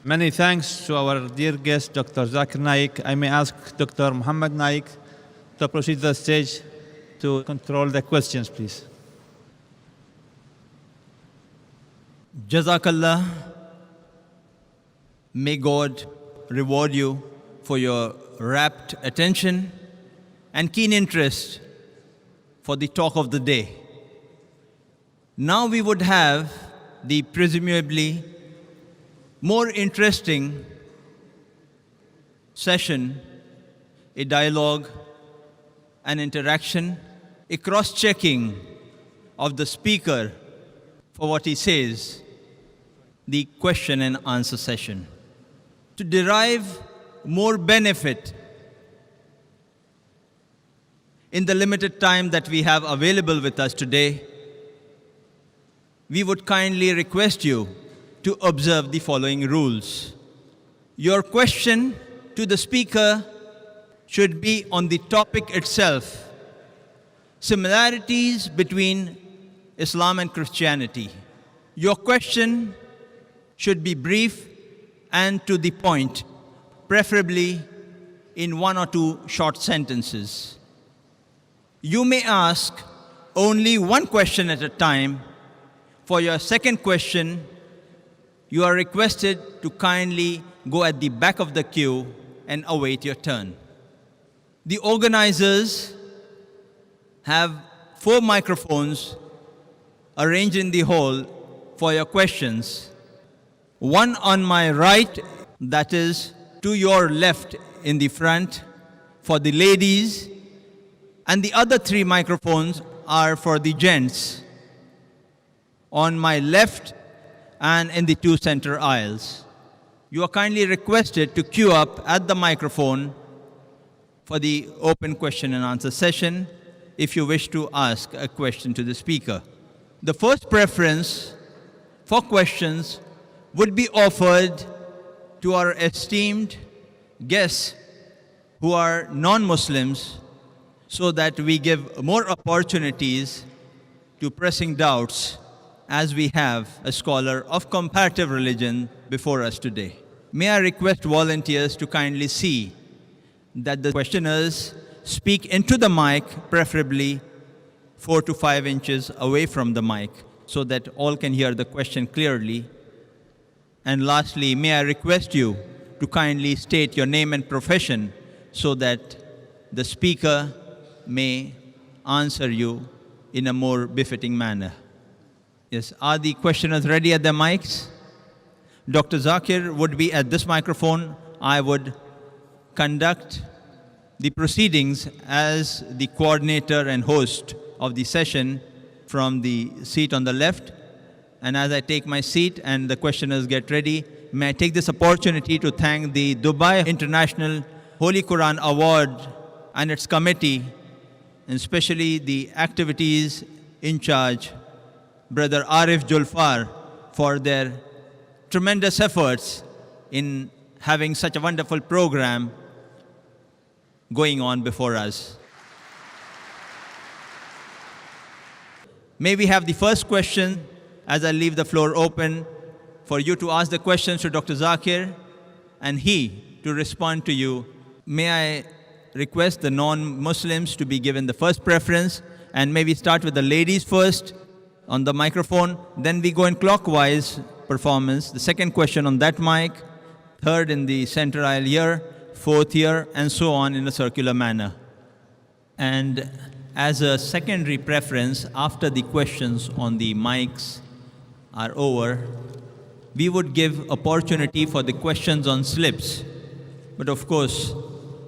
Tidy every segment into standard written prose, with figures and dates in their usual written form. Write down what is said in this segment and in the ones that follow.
Many thanks to our dear guest, Dr. Zakir Naik. I may ask Dr. Muhammad Naik to proceed to the stage to control the questions, please. Jazakallah. May God reward you for your rapt attention and keen interest for the talk of the day. Now we would have the presumably more interesting session, a dialogue, an interaction, a cross-checking of the speaker for what he says, the question and answer session. To derive more benefit in the limited time that we have available with us today, we would kindly request you to observe the following rules. Your question to the speaker should be on the topic itself, similarities between Islam and Christianity. Your question should be brief and to the point, preferably in one or two short sentences. You may ask only one question at a time. For your second question, you are requested to kindly go at the back of the queue and await your turn. The organizers have 4 microphones arranged in the hall for your questions. One on my right, that is to your left in the front for the ladies, and the other 3 microphones are for the gents on my left and in the 2 center aisles. You are kindly requested to queue up at the microphone for the open question and answer session if you wish to ask a question to the speaker. The first preference for questions would be offered to our esteemed guests who are non-Muslims so that we give more opportunities to pressing doubts as we have a scholar of comparative religion before us today. May I request volunteers to kindly see that the questioners speak into the mic, preferably 4 to 5 inches away from the mic, so that all can hear the question clearly. And lastly, may I request you to kindly state your name and profession so that the speaker may answer you in a more befitting manner. Yes, are the questioners ready at their mics? Dr. Zakir would be at this microphone. I would conduct the proceedings as the coordinator and host of the session from the seat on the left. And as I take my seat and the questioners get ready, may I take this opportunity to thank the Dubai International Holy Quran Award and its committee, and especially the activities in charge, Brother Arif Julfar, for their tremendous efforts in having such a wonderful program going on before us. May we have the first question as I leave the floor open for you to ask the questions to Dr. Zakir and he to respond to you. May I request the non-Muslims to be given the first preference, and maybe start with the ladies first on the microphone, then we go in clockwise performance. The second question on that mic, third in the center aisle here, fourth here, and so on in a circular manner. And as a secondary preference, after the questions on the mics are over, we would give opportunity for the questions on slips. But of course,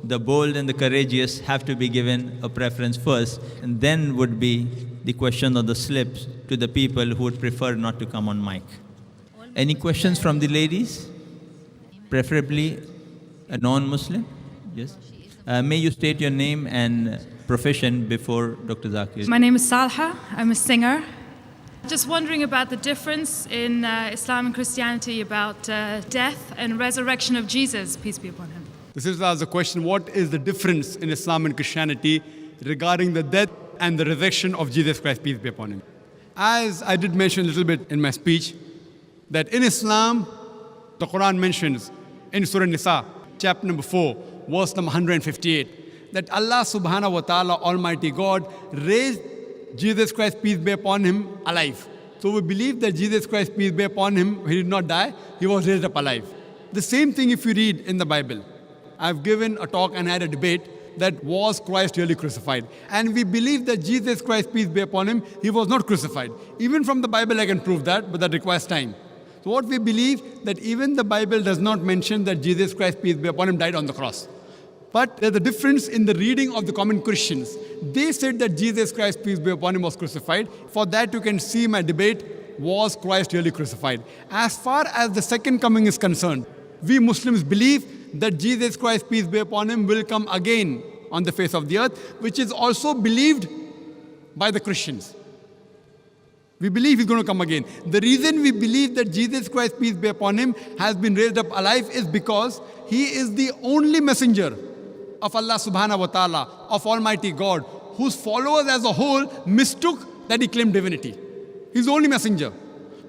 the bold and the courageous have to be given a preference first, and then would be the question on the slips to the people who would prefer not to come on mic. Any questions from the ladies? Preferably a non-Muslim? Yes. May you state your name and profession before Dr. Zakir. My name is Salha. I'm a singer. Just wondering about the difference in Islam and Christianity about death and resurrection of Jesus, peace be upon him. This is the question, what is the difference in Islam and Christianity regarding the death and the resurrection of Jesus Christ, peace be upon him? As I did mention a little bit in my speech, that in Islam, The Quran mentions in Surah Nisa, chapter number 4, verse number 158, that Allah subhanahu wa ta'ala, Almighty God, raised Jesus Christ, peace be upon him, alive. So we believe that Jesus Christ, peace be upon him, he did not die, he was raised up alive. The same thing if you read in the Bible. I've given a talk and had a debate that was Christ really crucified. And we believe that Jesus Christ, peace be upon him, he was not crucified. Even from the Bible I can prove that, but that requires time. So what we believe, that even the Bible does not mention that Jesus Christ, peace be upon him, died on the cross. But there's a difference in the reading of the common Christians. They said that Jesus Christ, peace be upon him, was crucified. For that you can see my debate, was Christ really crucified? As far as the second coming is concerned, we Muslims believe that Jesus Christ, peace be upon him, will come again on the face of the earth, which is also believed by the Christians. We believe he's going to come again. The reason we believe that Jesus Christ, peace be upon him, has been raised up alive is because he is the only messenger of Allah subhanahu wa ta'ala, of Almighty God, whose followers as a whole mistook that he claimed divinity. He's the only messenger.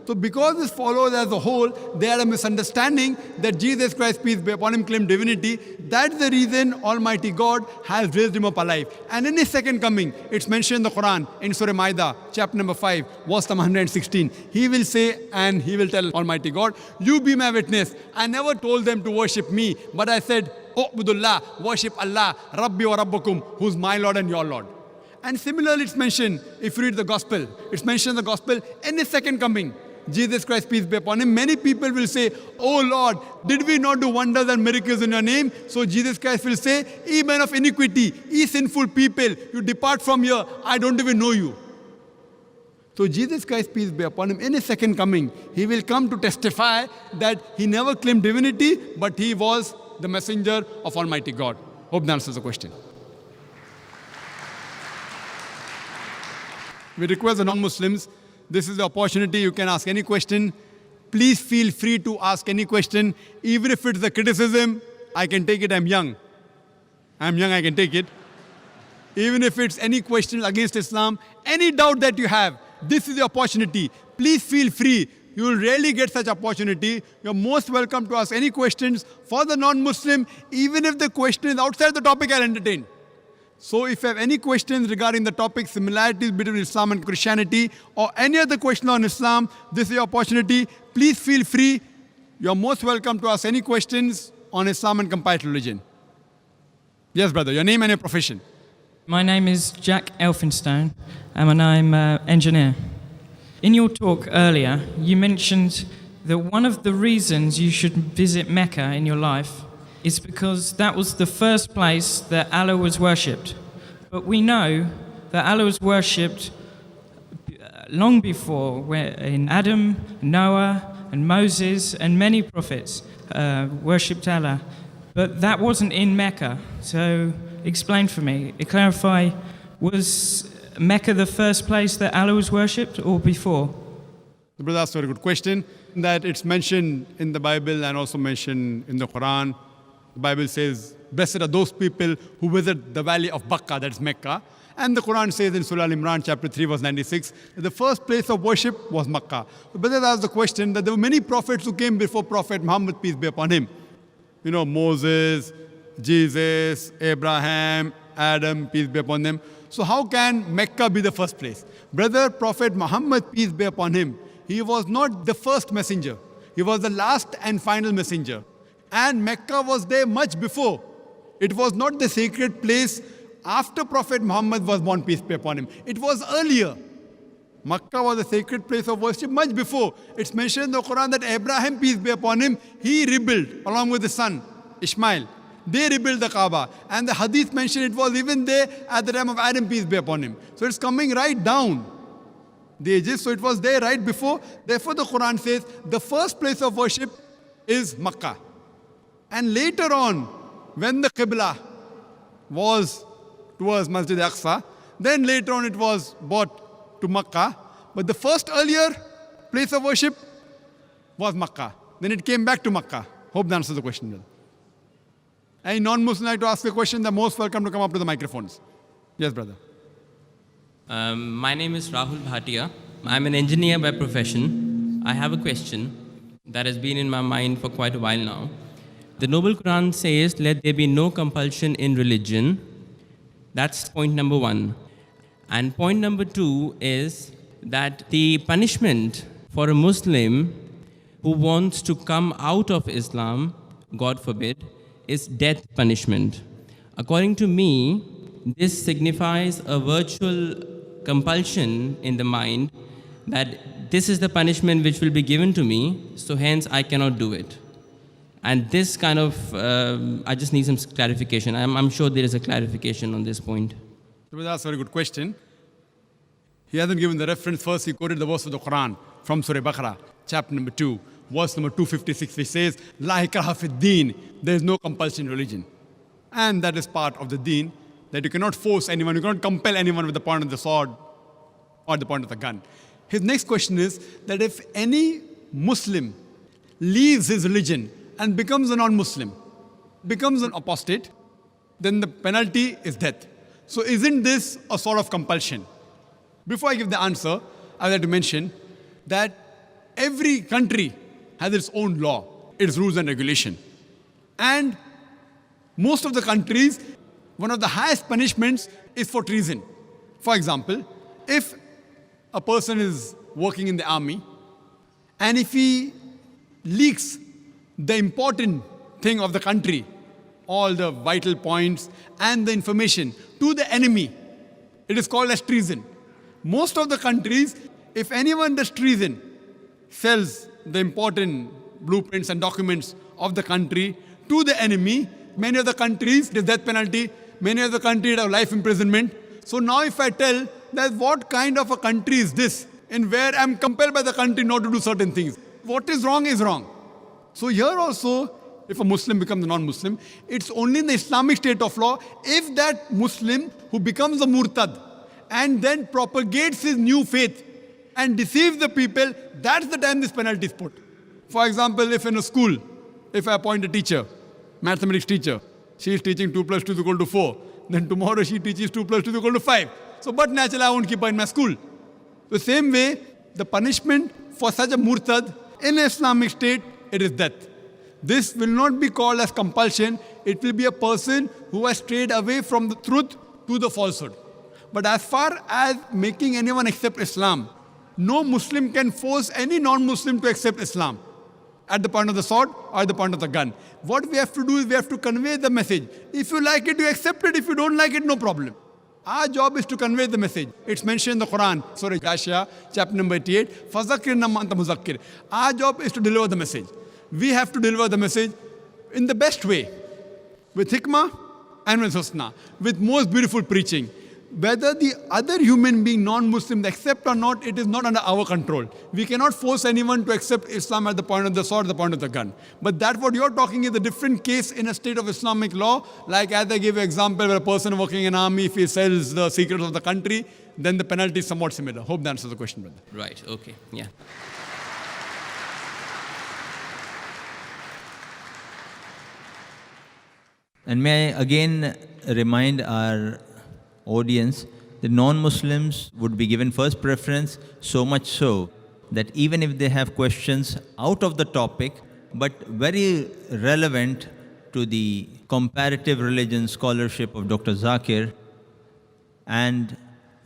So because his followers as a whole, they had a misunderstanding that Jesus Christ, peace be upon him, claimed divinity. That's the reason Almighty God has raised him up alive. And in his second coming, it's mentioned in the Quran, in Surah Ma'idah, chapter number 5, verse number 116. He will say, and he will tell Almighty God, you be my witness. I never told them to worship me, but I said, U'budullah, worship Allah, Rabbi wa Rabbukum, who's my Lord and your Lord. And similarly, it's mentioned, if you read the Gospel, it's mentioned in the Gospel, in his second coming, Jesus Christ, peace be upon him, many people will say, oh Lord, did we not do wonders and miracles in your name? So Jesus Christ will say, ye men of iniquity, ye sinful people, you depart from here, I don't even know you. So Jesus Christ, peace be upon him, in his second coming, he will come to testify that he never claimed divinity, but he was the messenger of Almighty God. Hope that answers the question. We request the non-Muslims, this is the opportunity, you can ask any question. Please feel free to ask any question. Even if it's a criticism, I can take it, I'm young, I can take it. Even if it's any question against Islam, any doubt that you have, this is the opportunity. Please feel free. You will rarely get such opportunity. You're most welcome to ask any questions for the non-Muslim, even if the question is outside the topic I'll entertain. So if you have any questions regarding the topic, similarities between Islam and Christianity, or any other question on Islam, this is your opportunity. Please feel free. You're most welcome to ask any questions on Islam and comparative religion. Yes, brother, your name and your profession. My name is Jack Elphinstone, and I'm an engineer. In your talk earlier, you mentioned that one of the reasons you should visit Mecca in your life is because that was the first place that Allah was worshipped. But we know that Allah was worshipped long before, where in Adam, Noah, and Moses, and many prophets worshipped Allah. But that wasn't in Mecca. So explain for me, clarify, was Mecca the first place that Allah was worshipped or before? The brother asked a very good question, that it's mentioned in the Bible and also mentioned in the Quran. The Bible says, blessed are those people who visit the valley of Bakka, that's Mecca. And the Quran says in Surah Al-Imran, chapter 3, verse 96, that the first place of worship was Makkah. The brother asked the question that there were many prophets who came before Prophet Muhammad, peace be upon him. You know, Moses, Jesus, Abraham, Adam, peace be upon them. So how can Mecca be the first place? Brother, Prophet Muhammad, peace be upon him, he was not the first messenger. He was the last and final messenger. And Mecca was there much before. It was not the sacred place after Prophet Muhammad was born, peace be upon him. It was earlier. Makkah was a sacred place of worship much before. It's mentioned in the Quran that Abraham, peace be upon him, he rebuilt along with his son, Ishmael. They rebuilt the Kaaba. And the hadith mentioned it was even there at the time of Adam, peace be upon him. So it's coming right down the ages. So it was there right before. Therefore the Quran says the first place of worship is Makkah. And later on, when the Qibla was towards Masjid Aqsa, then later on it was brought to Makkah. But the first earlier place of worship was Makkah. Then it came back to Makkah. Hope that answers the question, brother. Any non-Muslim like to ask a question, they're most welcome to come up to the microphones. Yes, brother. My name is Rahul Bhatia. I'm an engineer by profession. I have a question. that has been in my mind for quite a while now. The Noble Quran says, let there be no compulsion in religion. That's point number one. And point number two is that the punishment for a Muslim who wants to come out of Islam, God forbid, is death punishment. According to me, this signifies a virtual compulsion in the mind that this is the punishment which will be given to me, so hence I cannot do it. And this kind of, I just need some clarification. I'm sure there is a clarification on this point. That's a very good question. He hasn't given the reference. First, he quoted the verse of the Quran from Surah Baqarah, chapter number 2, verse number 256, which says, La ikraha fid deen, there is no compulsion in religion. And that is part of the deen, that you cannot force anyone, you cannot compel anyone with the point of the sword or the point of the gun. His next question is that if any Muslim leaves his religion and becomes a non-Muslim, becomes an apostate, then the penalty is death. So isn't this a sort of compulsion? Before I give the answer, I would like to mention that every country has its own law, its rules and regulation. And most of the countries, one of the highest punishments is for treason. For example, if a person is working in the army and if he leaks the important thing of the country, all the vital points and the information to the enemy, it is called as treason. Most of the countries, if anyone does treason, sells the important blueprints and documents of the country to the enemy, many of the countries, it is death penalty, many of the countries have life imprisonment. So now if I tell that what kind of a country is this, in where I'm compelled by the country not to do certain things, what is wrong is wrong. So here also, if a Muslim becomes a non-Muslim, it's only in the Islamic state of law if that Muslim who becomes a murtad and then propagates his new faith and deceives the people, that's the time this penalty is put. For example, if in a school, if I appoint a teacher, mathematics teacher, she is teaching 2 plus 2 is equal to 4, then tomorrow she teaches 2 plus 2 is equal to 5. So, but naturally I won't keep her in my school. The same way, the punishment for such a murtad in Islamic state, it is death. This will not be called as compulsion. It will be a person who has strayed away from the truth to the falsehood. But as far as making anyone accept Islam, no Muslim can force any non-Muslim to accept Islam at the point of the sword or at the point of the gun. What we have to do is we have to convey the message. If you like it, you accept it. If you don't like it, no problem. Our job is to convey the message. It's mentioned in the Quran, Surah Ghashiyah, chapter number 88, فَذَكِّرْ نَمَّا أَنْتَ مُذَكِّرْ. Our job is to deliver the message. We have to deliver the message in the best way, with hikmah and with husna, with most beautiful preaching. Whether the other human being, non-Muslim, accept or not, it is not under our control. We cannot force anyone to accept Islam at the point of the sword, the point of the gun. But that what you're talking is a different case in a state of Islamic law. Like as I gave you an example where a person working in army, if he sells the secrets of the country, then the penalty is somewhat similar. Hope that answers the question, brother. Right, okay, yeah. And may I again remind our audience that non-Muslims would be given first preference, so much so that even if they have questions out of the topic, but very relevant to the comparative religion scholarship of Dr. Zakir and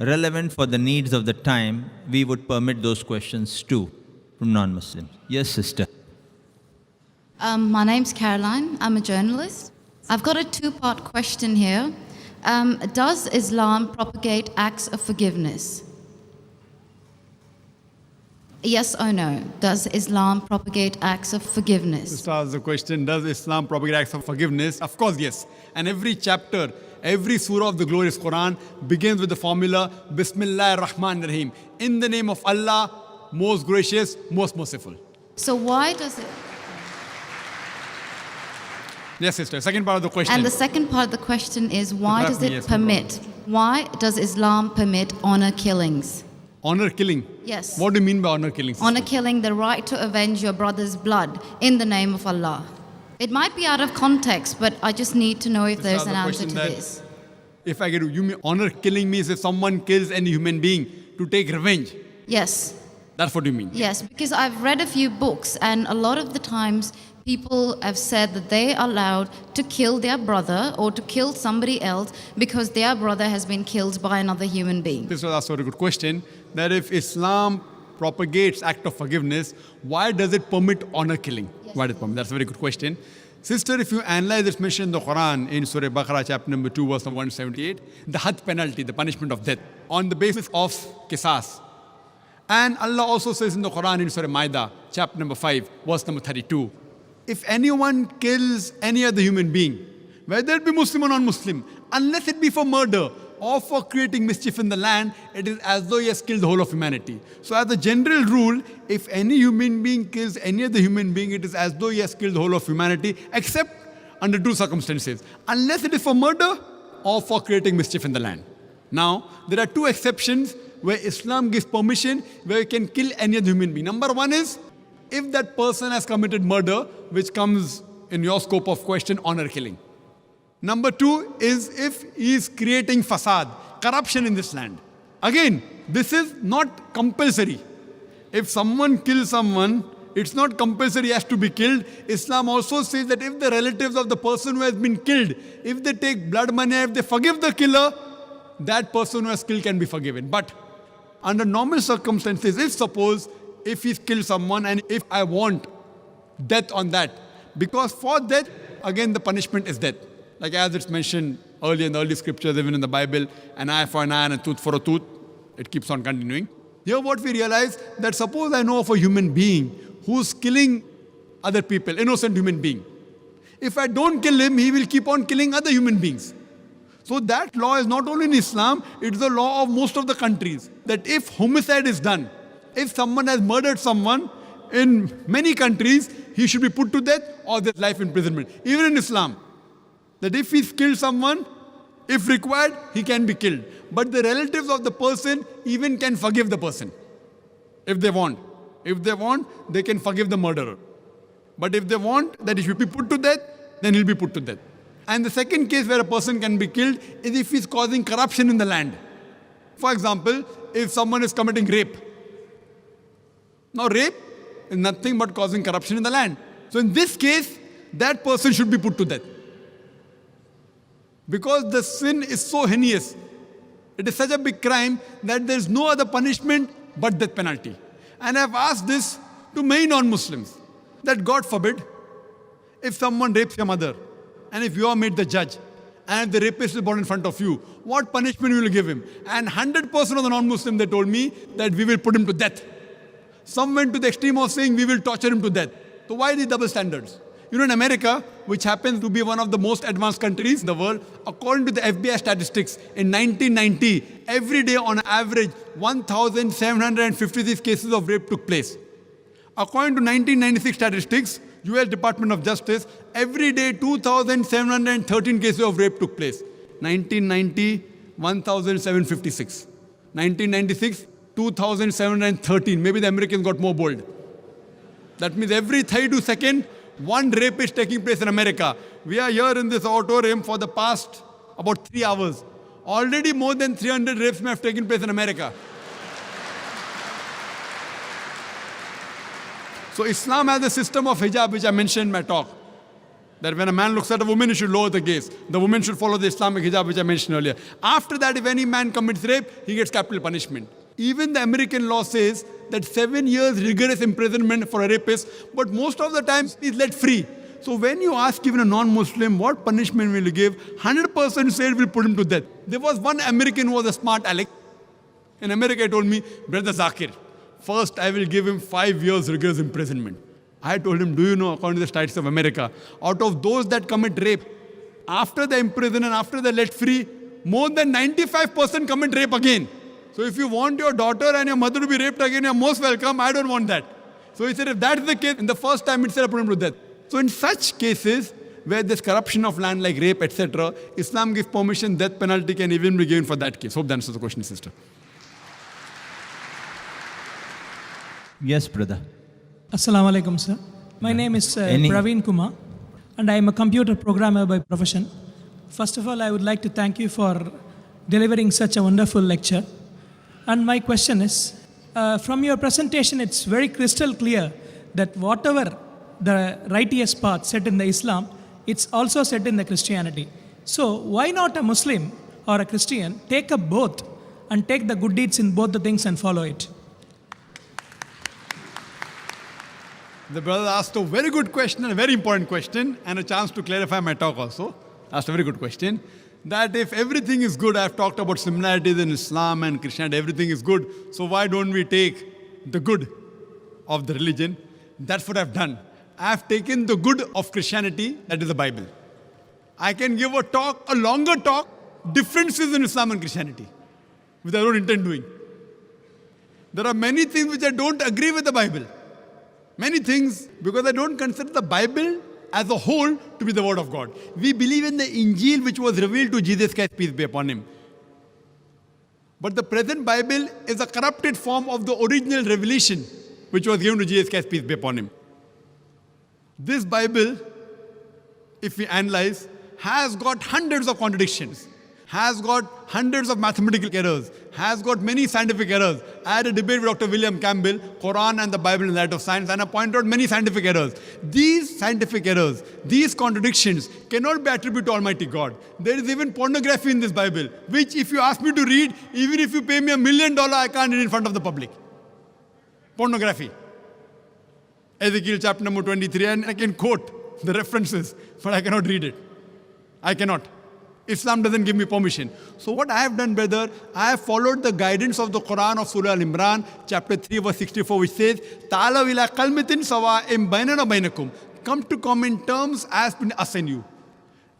relevant for the needs of the time, we would permit those questions too from non-Muslims. Yes, sister. My name's Caroline. I'm a journalist. I've got a two-part question here. Does Islam propagate acts of forgiveness? Yes or no? Does Islam propagate acts of forgiveness? This was the question, does Islam propagate acts of forgiveness? Of course, yes. And every chapter, every surah of the glorious Quran begins with the formula, Bismillah ar-Rahman ar-Rahim. In the name of Allah, most gracious, most merciful. So why does it... Yes, sister. Second part of the question. And the second part of the question is, why does it Yes, no permit? Why does Islam permit honor killings? Honor killing? Yes. What do you mean by honor killing, sister? Honor killing, the right to avenge your brother's blood in the name of Allah. It might be out of context, but I just need to know if This there's is an the answer question to that- this. If I get you mean honor killing means if someone kills any human being to take revenge. Yes. That's what you mean. Yes, because I've read a few books, and a lot of the times people have said that they are allowed to kill their brother or to kill somebody else because their brother has been killed by another human being. This was also a good question, that if Islam propagates act of forgiveness, why does it permit honor killing? Why does it permit? That's a very good question. Sister, if you analyze this mention in the Quran, in Surah Baqarah, chapter number 2, verse number 178, the had penalty, the punishment of death, on the basis of qisas. And Allah also says in the Quran, in Surah Ma'idah, chapter number 5, verse number 32, if anyone kills any other human being, whether it be Muslim or non-Muslim, unless it be for murder or for creating mischief in the land, it is as though he has killed the whole of humanity. So as a general rule, if any human being kills any other human being, it is as though he has killed the whole of humanity, except under two circumstances. Unless it is for murder or for creating mischief in the land. Now, there are two exceptions where Islam gives permission where you can kill any other human being. Number one is, if that person has committed murder, which comes in your scope of question, honor killing. Number two is if he is creating fasad, corruption in this land. Again, this is not compulsory. If someone kills someone, it's not compulsory he has to be killed. Islam also says that if the relatives of the person who has been killed, if they take blood money, if they forgive the killer, that person who has killed can be forgiven. But under normal circumstances, if he's killed someone and if I want death on that, because for death, again the punishment is death. Like as it's mentioned earlier in the early scriptures, even in the Bible, an eye for an eye and a tooth for a tooth, it keeps on continuing. Here what we realize, that suppose I know of a human being who's killing other people, innocent human being. If I don't kill him, he will keep on killing other human beings. So that law is not only in Islam, it's the law of most of the countries. That if homicide is done, if someone has murdered someone, in many countries, he should be put to death or there's life imprisonment. Even in Islam, that if he's killed someone, if required, he can be killed. But the relatives of the person even can forgive the person, if they want. If they want, they can forgive the murderer. But if they want that he should be put to death, then he'll be put to death. And the second case where a person can be killed is if he's causing corruption in the land. For example, if someone is committing rape. Now rape is nothing but causing corruption in the land. So in this case, that person should be put to death. Because the sin is so heinous. It is such a big crime that there is no other punishment but death penalty. And I've asked this to many non-Muslims, that God forbid, if someone rapes your mother, and if you are made the judge, and if the rapist is brought in front of you, what punishment will you give him? And 100% of the non-Muslims, they told me that we will put him to death. Some went to the extreme of saying we will torture him to death. So why these double standards? You know, in America, which happens to be one of the most advanced countries in the world, according to the FBI statistics, in 1990, every day on average, 1,756 cases of rape took place. According to 1996 statistics, US Department of Justice, every day 2,713 cases of rape took place. 1990, 1,756. 1996, 2,713. Maybe the Americans got more bold. That means every 32 seconds, one rape is taking place in America. We are here in this auditorium for the past about 3 hours. Already more than 300 rapes may have taken place in America. So Islam has a system of hijab, which I mentioned in my talk. That when a man looks at a woman, he should lower the gaze. The woman should follow the Islamic hijab, which I mentioned earlier. After that, if any man commits rape, he gets capital punishment. Even the American law says that 7 years rigorous imprisonment for a rapist, but most of the time he's let free. So when you ask even a non-Muslim, what punishment will you give? 100% say we'll put him to death. There was one American who was a smart aleck. In America, he told me, Brother Zakir, first I will give him 5 years rigorous imprisonment. I told him, do you know, according to the statistics of America, out of those that commit rape, after they imprison and after they're let free, more than 95% commit rape again. So if you want your daughter and your mother to be raped again, you're most welcome. I don't want that. So he said, if that's the case, in the first time itself, put him to death. So in such cases, where there's corruption of land like rape, etc., Islam gives permission, death penalty can even be given for that case. Hope that answers the question, sister. Yes, brother. Assalamu alaikum, sir. My name is Praveen Kumar, and I am a computer programmer by profession. First of all, I would like to thank you for delivering such a wonderful lecture. And my question is, From your presentation, it's very crystal clear that whatever the righteous path set in the Islam, it's also set in the Christianity. So why not a Muslim or a Christian take up both and take the good deeds in both the things and follow it? The brother asked a very good question and a very important question, and a chance to clarify my talk also. Asked a very good question. That if everything is good, I've talked about similarities in Islam and Christianity, everything is good, so why don't we take the good of the religion? That's what I've done. I've taken the good of Christianity, that is the Bible. I can give a talk, a longer talk, differences in Islam and Christianity, which I don't intend doing. There are many things which I don't agree with the Bible. Many things, because I don't consider the Bible as a whole to be the word of God. We believe in the Injil which was revealed to Jesus Christ, peace be upon him. But the present Bible is a corrupted form of the original revelation which was given to Jesus Christ, peace be upon him. This Bible, if we analyze, has got hundreds of contradictions, has got hundreds of mathematical errors, has got many scientific errors. I had a debate with Dr. William Campbell, Quran and the Bible in the light of science, and I pointed out many scientific errors. These scientific errors, these contradictions cannot be attributed to Almighty God. There is even pornography in this Bible, which if you ask me to read, even if you pay me $1 million, I can't read in front of the public. Pornography. Ezekiel chapter number 23, and I can quote the references, but I cannot read it. I cannot. Islam doesn't give me permission. So what I have done, brother, I have followed the guidance of the Quran of Surah Al-Imran, chapter 3, verse 64, which says, Ta'ala ila kalmatin sawa'im bainana bainakum. Come to common terms as between us and you.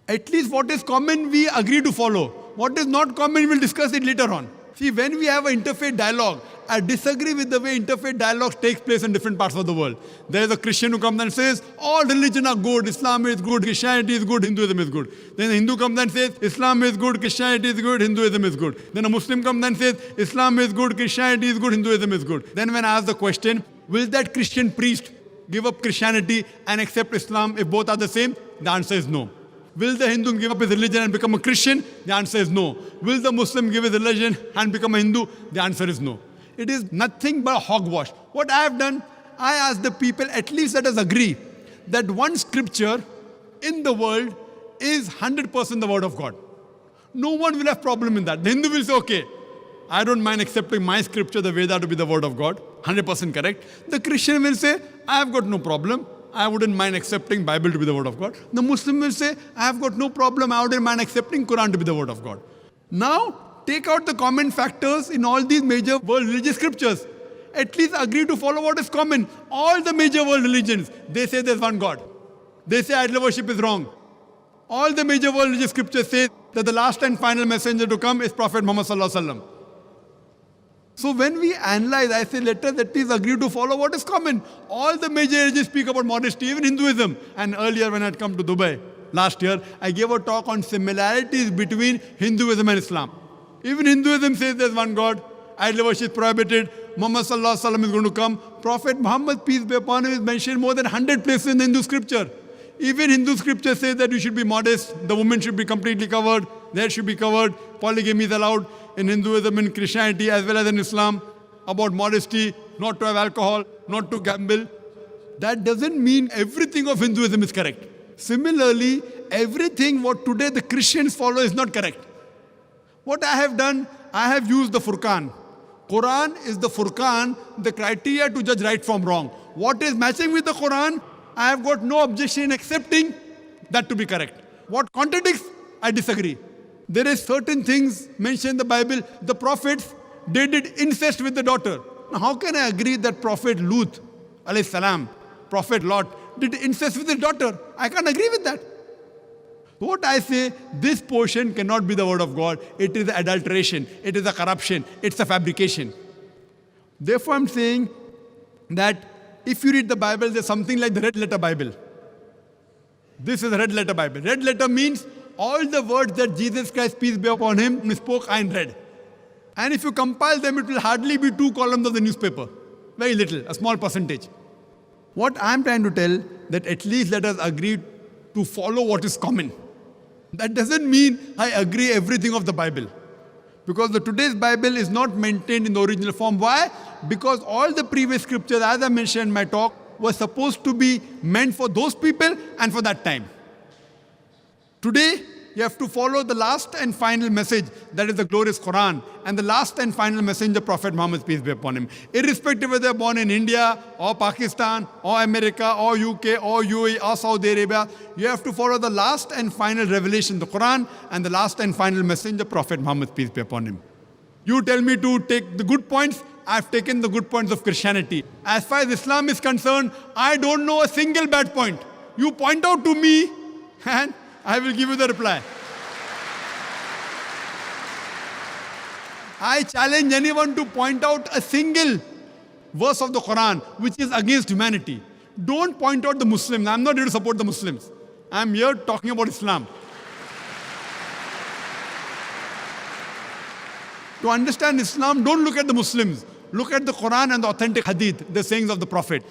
At least what is common, we agree to follow. What is not common, we'll discuss it later on. See, when we have an interfaith dialogue, I disagree with the way interfaith dialogue takes place in different parts of the world. There is a Christian who comes and says, all religions are good, Islam is good, Christianity is good, Hinduism is good. Then a Hindu comes and says, Islam is good, Christianity is good, Hinduism is good. Then a Muslim comes and says, Islam is good, Christianity is good, Hinduism is good. Then when I ask the question, will that Christian priest give up Christianity and accept Islam if both are the same? The answer is no. Will the Hindu give up his religion and become a Christian? The answer is no. Will the Muslim give his religion and become a Hindu? The answer is no. It is nothing but hogwash. What I have done, I asked the people, at least let us agree that one scripture in the world is 100% the word of God. No one will have problem in that. The Hindu will say, okay, I don't mind accepting my scripture, the Veda, to be the word of God. 100% correct. The Christian will say, I have got no problem. I wouldn't mind accepting Bible to be the word of God. The Muslim will say, I have got no problem. I wouldn't mind accepting Quran to be the word of God. Now, take out the common factors in all these major world religious scriptures. At least agree to follow what is common. All the major world religions, they say there's one God. They say idol worship is wrong. All the major world religious scriptures say that the last and final messenger to come is Prophet Muhammad Sallallahu Alaihi Wasallam. So when we analyze, I say, let us at least agree to follow what is common. All the major religions speak about modesty, even Hinduism. And earlier when I had come to Dubai last year, I gave a talk on similarities between Hinduism and Islam. Even Hinduism says there's one God, idol worship is prohibited, Muhammad Sallallahu Alaihi Wasallam is going to come. Prophet Muhammad, peace be upon him, is mentioned more than 100 places in the Hindu scripture. Even Hindu scripture says that you should be modest, the woman should be completely covered, there should be covered, polygamy is allowed in Hinduism and Christianity as well as in Islam, about modesty, not to have alcohol, not to gamble. That doesn't mean everything of Hinduism is correct. Similarly, everything what today the Christians follow is not correct. What I have done, I have used the Furqan. Quran is the Furqan, the criteria to judge right from wrong. What is matching with the Quran, I have got no objection in accepting that to be correct. What contradicts, I disagree. There is certain things mentioned in the Bible. The prophets, they did incest with the daughter. Now how can I agree that Prophet Lut, alayhi salam, Prophet Lot, did incest with his daughter? I can't agree with that. What I say, this portion cannot be the word of God. It is adulteration. It is a corruption. It's a fabrication. Therefore, I'm saying that if you read the Bible, there's something like the red letter Bible. This is a red letter Bible. Red letter means all the words that Jesus Christ, peace be upon him, spoke are in red. And if you compile them, it will hardly be 2 columns of the newspaper. Very little, a small percentage. What I'm trying to tell, that at least let us agree to follow what is common. That doesn't mean I agree everything of the Bible. Because the today's Bible is not maintained in the original form. Why? Because all the previous scriptures, as I mentioned in my talk, were supposed to be meant for those people and for that time. Today, you have to follow the last and final message, that is the glorious Quran, and the last and final messenger, Prophet Muhammad, peace be upon him. Irrespective whether they're born in India, or Pakistan, or America, or UK, or UAE, or Saudi Arabia, you have to follow the last and final revelation, the Quran, and the last and final messenger, Prophet Muhammad, peace be upon him. You tell me to take the good points, I've taken the good points of Christianity. As far as Islam is concerned, I don't know a single bad point. You point out to me, and I will give you the reply. I challenge anyone to point out a single verse of the Quran which is against humanity. Don't point out the Muslims. I'm not here to support the Muslims. I'm here talking about Islam. To understand Islam, don't look at the Muslims. Look at the Quran and the authentic hadith, the sayings of the Prophet.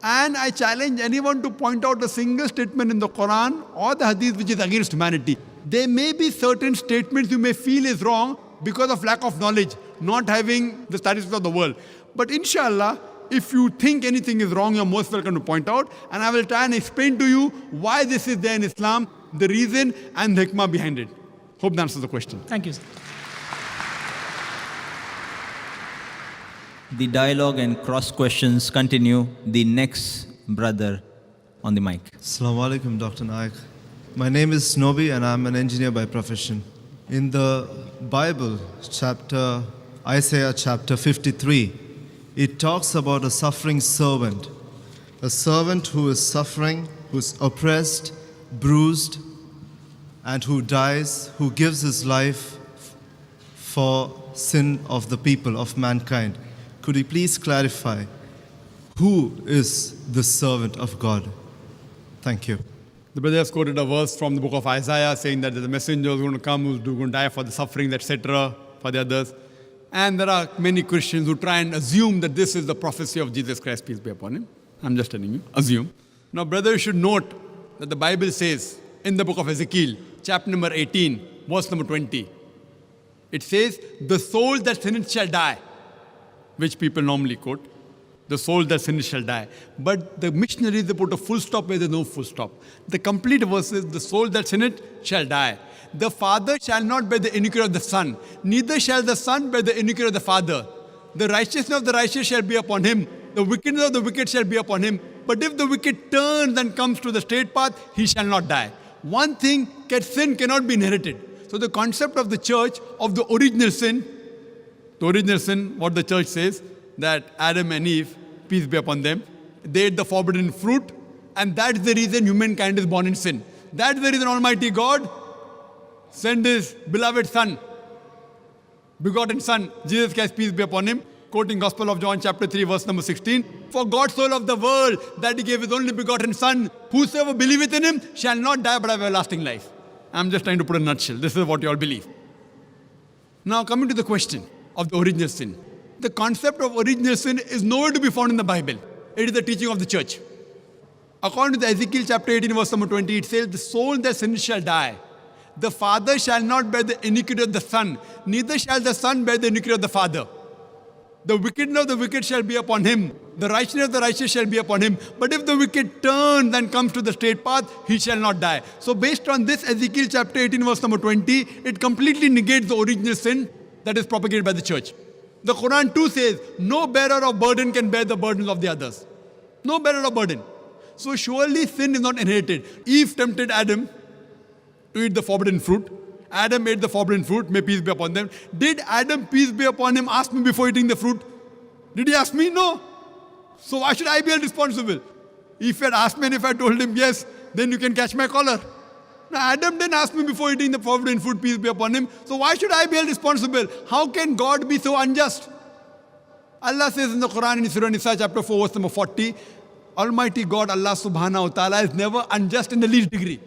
And I challenge anyone to point out a single statement in the Quran or the hadith which is against humanity. There may be certain statements you may feel is wrong because of lack of knowledge, not having the statistics of the world. But inshallah, if you think anything is wrong, you're most welcome to point out. And I will try and explain to you why this is there in Islam, the reason and the hikmah behind it. Hope that answers the question. Thank you, sir. The dialogue and cross questions continue. The next brother on the mic. Assalamu alaikum, Dr. Naik. My name is Nobi and I'm an engineer by profession. In the Bible, Isaiah chapter 53, it talks about a suffering servant. A servant who is suffering, who's oppressed, bruised, and who dies, who gives his life for sin of the people, of mankind. Could you please clarify who is the servant of God? Thank you. The brother has quoted a verse from the book of Isaiah saying that the messenger is going to come, who's going to die for the sufferings, etc., for the others. And there are many Christians who try and assume that this is the prophecy of Jesus Christ, peace be upon him. I'm just telling you, assume. Now, brother, you should note that the Bible says in the book of Ezekiel, chapter number 18, verse number 20, it says, the soul that sinneth shall die, which people normally quote. The soul that sinneth shall die. But the missionaries, they put a full stop where there's no full stop. The complete verse is, the soul that sinneth shall die. The father shall not bear the iniquity of the son, neither shall the son bear the iniquity of the father. The righteousness of the righteous shall be upon him, the wickedness of the wicked shall be upon him. But if the wicked turns and comes to the straight path, he shall not die. One thing, sin cannot be inherited. So the concept of the church, of the original sin, what the church says, that Adam and Eve, peace be upon them, they ate the forbidden fruit, and that's the reason humankind is born in sin. That's the reason Almighty God sent His beloved Son, begotten Son, Jesus Christ, peace be upon Him, quoting Gospel of John chapter 3, verse number 16, for God so loved the world that He gave His only begotten Son, whosoever believeth in Him shall not die but have everlasting life. I'm just trying to put a nutshell. This is what you all believe. Now coming to the question of the original sin. The concept of original sin is nowhere to be found in the Bible. It is the teaching of the church. According to the Ezekiel chapter 18, verse number 20, it says, the soul that sins shall die. The father shall not bear the iniquity of the son, neither shall the son bear the iniquity of the father. The wickedness of the wicked shall be upon him. The righteousness of the righteous shall be upon him. But if the wicked turns and comes to the straight path, he shall not die. So based on this Ezekiel chapter 18, verse number 20, it completely negates the original sin that is propagated by the church. The Quran too says, no bearer of burden can bear the burdens of the others. No bearer of burden. So surely sin is not inherited. Eve tempted Adam to eat the forbidden fruit. Adam ate the forbidden fruit, may peace be upon them. Did Adam, peace be upon him, ask me before eating the fruit? Did he ask me? No. So why should I be held responsible? If he had asked me and if I told him yes, then you can catch my collar. Now Adam didn't ask me before eating the forbidden fruit, peace be upon him. So why should I be held responsible? How can God be so unjust? Allah says in the Quran in Surah Nisa chapter 4 verse number 40, Almighty God, Allah subhanahu wa ta'ala, is never unjust in the least degree.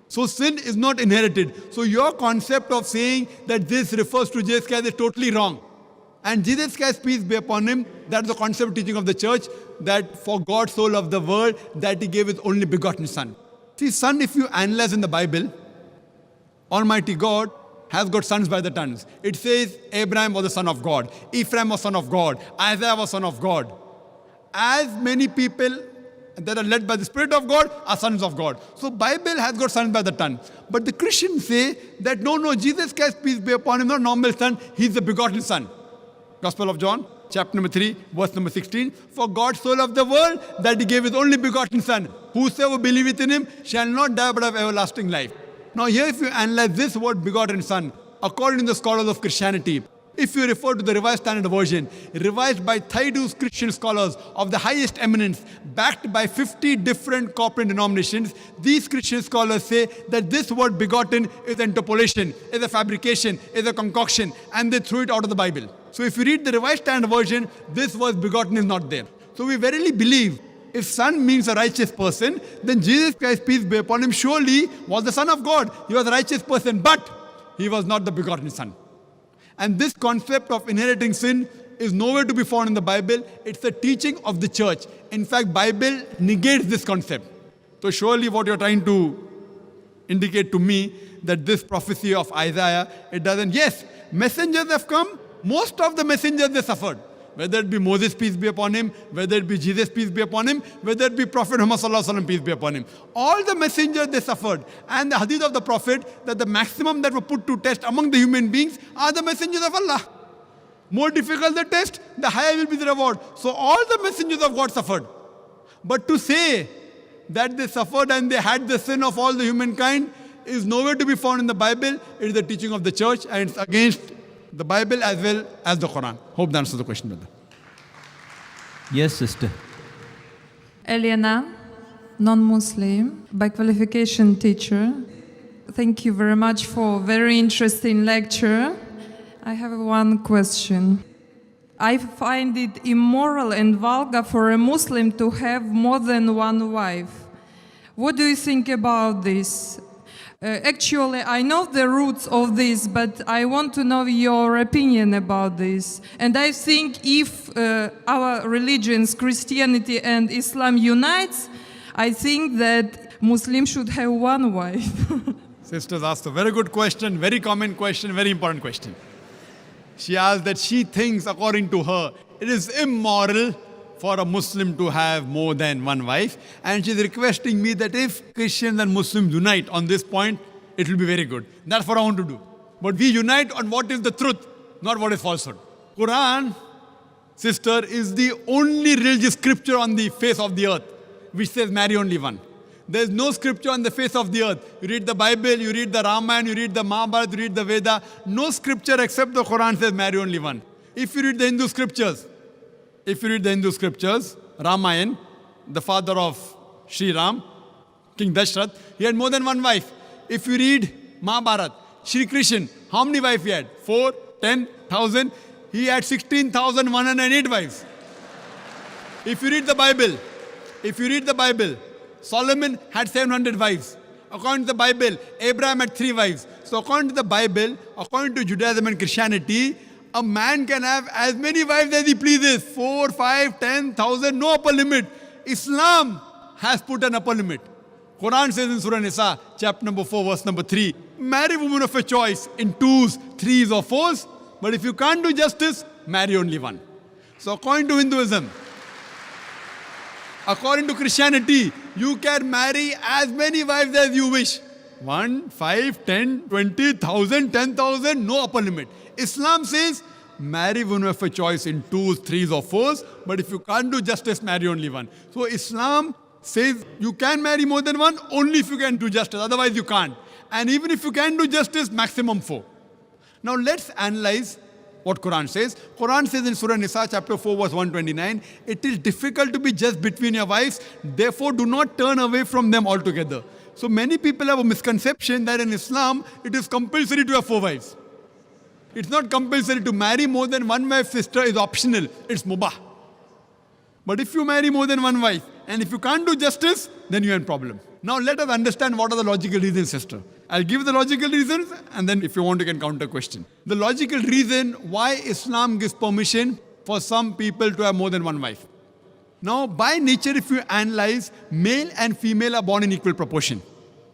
So sin is not inherited. So your concept of saying that this refers to Jesus Christ is totally wrong. And Jesus Christ, peace be upon him, that's the concept teaching of the church, that for God so loved the world that He gave His only begotten Son. See, son, if you analyze in the Bible, Almighty God has got sons by the tons. It says Abraham was the son of God, Ephraim was son of God, Isaiah was son of God. As many people that are led by the Spirit of God are sons of God. So Bible has got sons by the ton. But the Christians say that no, Jesus Christ, peace be upon him, not normal son, he's the begotten son. Gospel of John, chapter number 3, verse number 16. For God so loved the world that he gave his only begotten son. Whosoever believeth in him shall not die but have everlasting life. Now here if you analyze this word begotten son, according to the scholars of Christianity, if you refer to the Revised Standard Version, revised by Thaydu's Christian scholars of the highest eminence, backed by 50 different corporate denominations, these Christian scholars say that this word begotten is interpolation, is a fabrication, is a concoction, and they threw it out of the Bible. So if you read the Revised Standard Version, this word begotten is not there. So we verily believe if son means a righteous person, then Jesus Christ, peace be upon him, surely was the Son of God. He was a righteous person, but he was not the begotten son. And this concept of inheriting sin is nowhere to be found in the Bible. It's the teaching of the church. In fact, Bible negates this concept. So surely what you're trying to indicate to me that this prophecy of Isaiah, it doesn't. Yes, messengers have come. Most of the messengers, they suffered. Whether it be Moses, peace be upon him, whether it be Jesus, peace be upon him, whether it be Prophet Muhammad sallallahu alaihi wasallam, peace be upon him. All the messengers, they suffered. And the hadith of the Prophet, that the maximum that were put to test among the human beings are the messengers of Allah. More difficult the test, the higher will be the reward. So all the messengers of God suffered. But to say that they suffered and they had the sin of all the humankind is nowhere to be found in the Bible. It is the teaching of the church and it's against the Bible as well as the Quran. Hope that answers the question, brother. Yes, sister. Eliana, non-Muslim, by qualification teacher. Thank you very much for very interesting lecture. I have one question. I find it immoral and vulgar for a Muslim to have more than one wife. What do you think about this? Actually, I know the roots of this, but I want to know your opinion about this. And I think if our religions, Christianity and Islam unites, I think that Muslims should have one wife. Sisters asked a very good question, very common question, very important question. She asked that she thinks, according to her, it is immoral for a Muslim to have more than one wife. And she's requesting me that if Christians and Muslims unite on this point, it will be very good. That's what I want to do. But we unite on what is the truth, not what is falsehood. Quran, sister, is the only religious scripture on the face of the earth which says marry only one. There is no scripture on the face of the earth. You read the Bible, you read the Ramayana, you read the Mahabharata, you read the Veda. No scripture except the Quran says marry only one. If you read the Hindu scriptures, Ramayana, the father of Sri Ram, King Dashrath, he had more than one wife. If you read Mahabharata, Sri Krishna, how many wives he had? 4, 10,000. He had 16,108 wives. If you read the Bible, Solomon had 700 wives. According to the Bible, Abraham had 3 wives. So according to the Bible, according to Judaism and Christianity, a man can have as many wives as he pleases. 4, 5, 10,000, no upper limit. Islam has put an upper limit. Quran says in Surah Nisa, chapter number 4, verse number 3, marry women of your choice in 2s, 3s or 4s. But if you can't do justice, marry only one. So according to Hinduism, according to Christianity, you can marry as many wives as you wish. 1, 5, 10, 20,000, 10,000, no upper limit. Islam says, marry women of your choice in 2s, 3s or 4s, but if you can't do justice, marry only one. So Islam says you can marry more than one only if you can do justice, otherwise you can't. And even if you can do justice, maximum 4. Now let's analyze what Quran says. Quran says in Surah Nisa, chapter 4, verse 129, it is difficult to be just between your wives, therefore do not turn away from them altogether. So many people have a misconception that in Islam, it is compulsory to have 4 wives. It's not compulsory to marry more than one wife, sister, is optional. It's mubah. But if you marry more than one wife, and if you can't do justice, then you have a problem. Now let us understand what are the logical reasons, sister. I'll give the logical reasons, and then if you want, you can counter question. The logical reason why Islam gives permission for some people to have more than one wife. Now, by nature, if you analyze, male and female are born in equal proportion.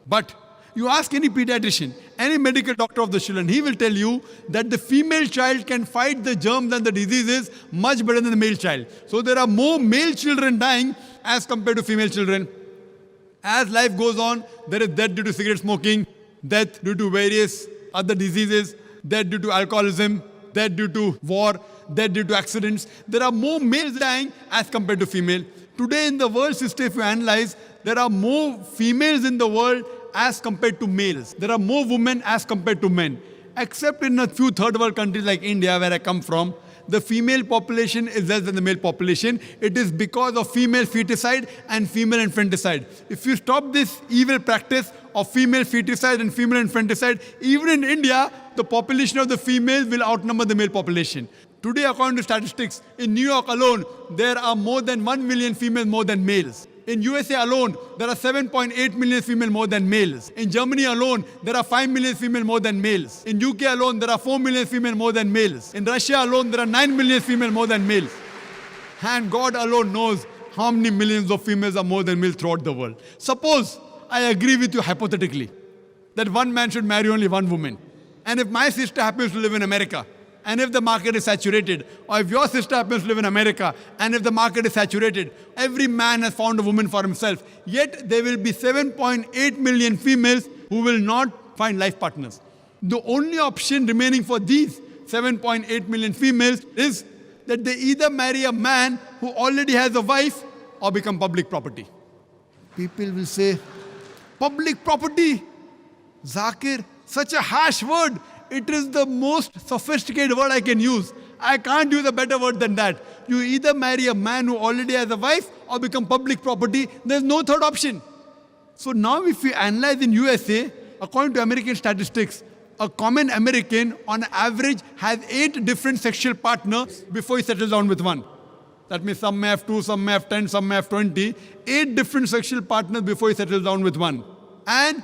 But You ask any pediatrician, any medical doctor of the children, he will tell you that the female child can fight the germs and the diseases much better than the male child. So there are more male children dying as compared to female children. As life goes on, there is death due to cigarette smoking, death due to various other diseases, death due to alcoholism, death due to war, death due to accidents. There are more males dying as compared to female. Today in the world system, if you analyze, there are more females in the world as compared to males. There are more women as compared to men. Except in a few third world countries like India, where I come from, the female population is less than the male population. It is because of female feticide and female infanticide. If you stop this evil practice of female feticide and female infanticide, even in India, the population of the females will outnumber the male population. Today, according to statistics, in New York alone, there are more than 1 million females more than males. In USA alone, there are 7.8 million females more than males. In Germany alone, there are 5 million females more than males. In UK alone, there are 4 million females more than males. In Russia alone, there are 9 million females more than males. And God alone knows how many millions of females are more than males throughout the world. Suppose I agree with you hypothetically that one man should marry only one woman. And if my sister happens to live in America, and if the market is saturated, or if your sister happens to live in America, and if the market is saturated, every man has found a woman for himself. Yet there will be 7.8 million females who will not find life partners. The only option remaining for these 7.8 million females is that they either marry a man who already has a wife or become public property. People will say, public property? Zakir, such a harsh word. It is the most sophisticated word I can use. I can't use a better word than that. You either marry a man who already has a wife or become public property. There's no third option. So now if we analyze in USA, according to American statistics, a common American on average has 8 different sexual partners before he settles down with one. That means some may have 2, some may have 10, some may have 20. 8 different sexual partners before he settles down with one. And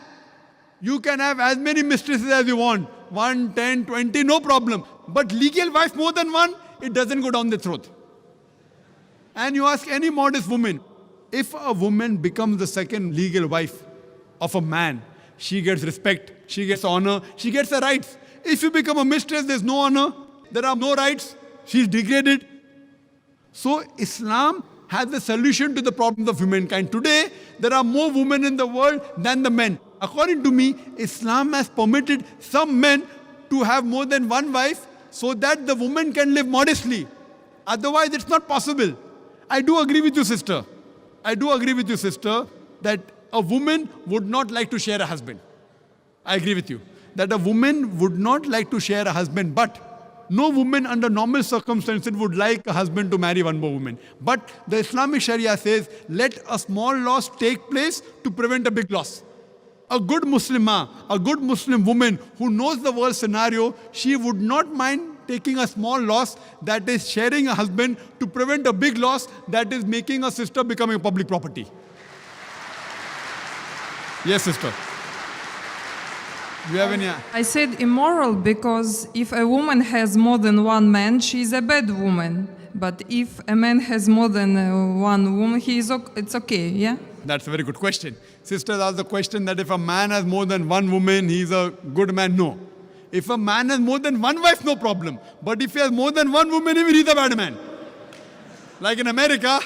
you can have as many mistresses as you want. 1, 10, 20, no problem. But legal wife more than one, it doesn't go down the throat. And you ask any modest woman, if a woman becomes the second legal wife of a man, she gets respect, she gets honor, she gets her rights. If you become a mistress, there's no honor, there are no rights, she's degraded. So Islam has the solution to the problems of humankind. Today, there are more women in the world than the men. According to me, Islam has permitted some men to have more than one wife so that the woman can live modestly. Otherwise, it's not possible. I do agree with you, sister. I do agree with you, sister, that a woman would not like to share a husband. I agree with you. That a woman would not like to share a husband, but no woman under normal circumstances would like a husband to marry one more woman. But the Islamic Sharia says, let a small loss take place to prevent a big loss. A good Muslimah, a good Muslim woman who knows the world scenario, she would not mind taking a small loss, that is sharing a husband, to prevent a big loss, that is making a sister becoming a public property. Yes, sister. Do you have any? I said immoral because if a woman has more than one man, she is a bad woman. But if a man has more than one woman, it's okay, yeah? That's a very good question. Sisters asked the question that if a man has more than one woman, he's a good man. No. If a man has more than one wife, no problem. But if he has more than one woman, even he's a bad man. Like in America,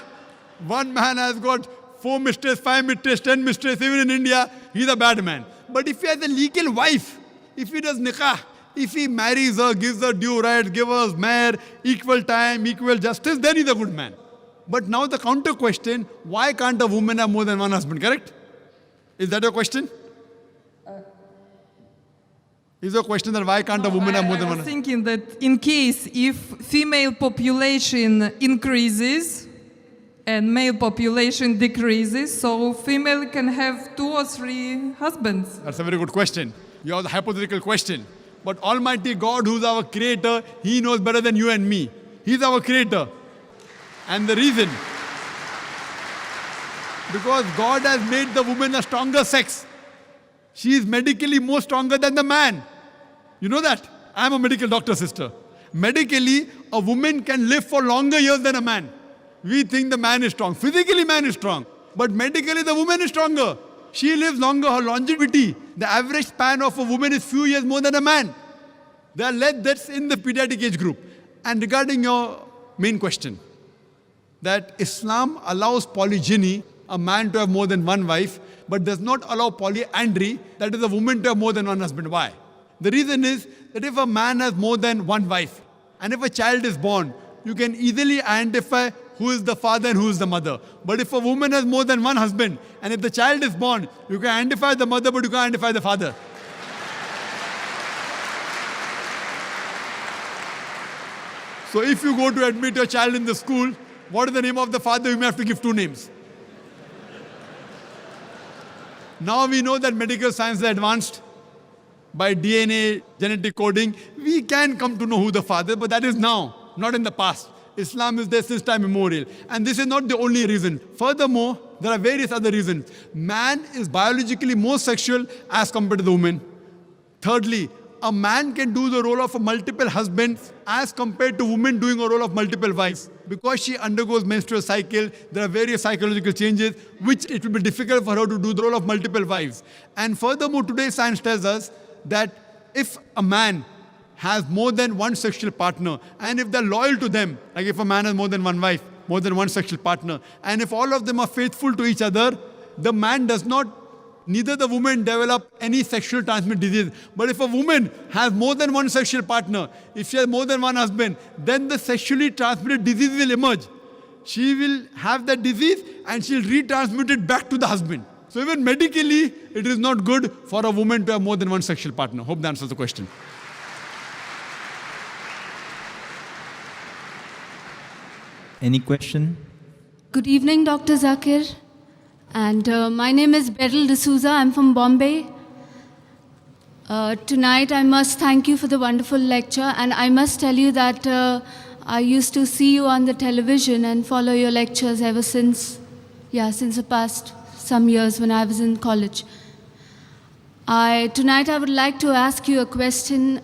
one man has got 4 mistresses, 5 mistresses, 10 mistresses. Even in India, he's a bad man. But if he has a legal wife, if he does nikah, if he marries her, gives her due rights, gives her mahr, equal time, equal justice, then he's a good man. But now the counter question, why can't a woman have more than one husband, correct? Is that your question? Is your question that why can't a woman have more than one husband? I was thinking that in case if female population increases and male population decreases, so female can have 2 or 3 husbands. That's a very good question. You have the hypothetical question. But Almighty God, who's our creator, He knows better than you and me. He's our creator. And the reason, because God has made the woman a stronger sex. She is medically more stronger than the man. You know that? I'm a medical doctor, sister. Medically, a woman can live for longer years than a man. We think the man is strong. Physically, man is strong. But medically, the woman is stronger. She lives longer, her longevity. The average span of a woman is few years more than a man. There are less deaths in the pediatric age group. And regarding your main question, that Islam allows polygyny, a man to have more than one wife, but does not allow polyandry, that is a woman to have more than one husband. Why? The reason is that if a man has more than one wife, and if a child is born, you can easily identify who is the father and who is the mother. But if a woman has more than one husband, and if the child is born, you can identify the mother, but you can't identify the father. So if you go to admit your child in the school, what is the name of the father? You may have to give two names. Now we know that medical science is advanced. By DNA, genetic coding, we can come to know who the father, but that is now, not in the past. Islam is there since time immemorial. And this is not the only reason. Furthermore, there are various other reasons. Man is biologically more sexual as compared to the woman. Thirdly, a man can do the role of a multiple husband as compared to women doing a role of multiple wives. Because she undergoes menstrual cycle, there are various psychological changes which it will be difficult for her to do the role of multiple wives. And furthermore, today's science tells us that if a man has more than one sexual partner, and if they're loyal to them, like if a man has more than one wife, more than one sexual partner, and if all of them are faithful to each other, the man does not, neither the woman develop any sexual transmitted disease. But if a woman has more than one sexual partner, if she has more than one husband, then the sexually transmitted disease will emerge. She will have that disease and she'll retransmit it back to the husband. So even medically, it is not good for a woman to have more than one sexual partner. Hope that answers the question. Any question? Good evening, Dr. Zakir. And my name is Beryl D'Souza. I'm from Bombay. Tonight, I must thank you for the wonderful lecture. And I must tell you that I used to see you on the television and follow your lectures ever since the past some years when I was in college. Tonight I would like to ask you a question.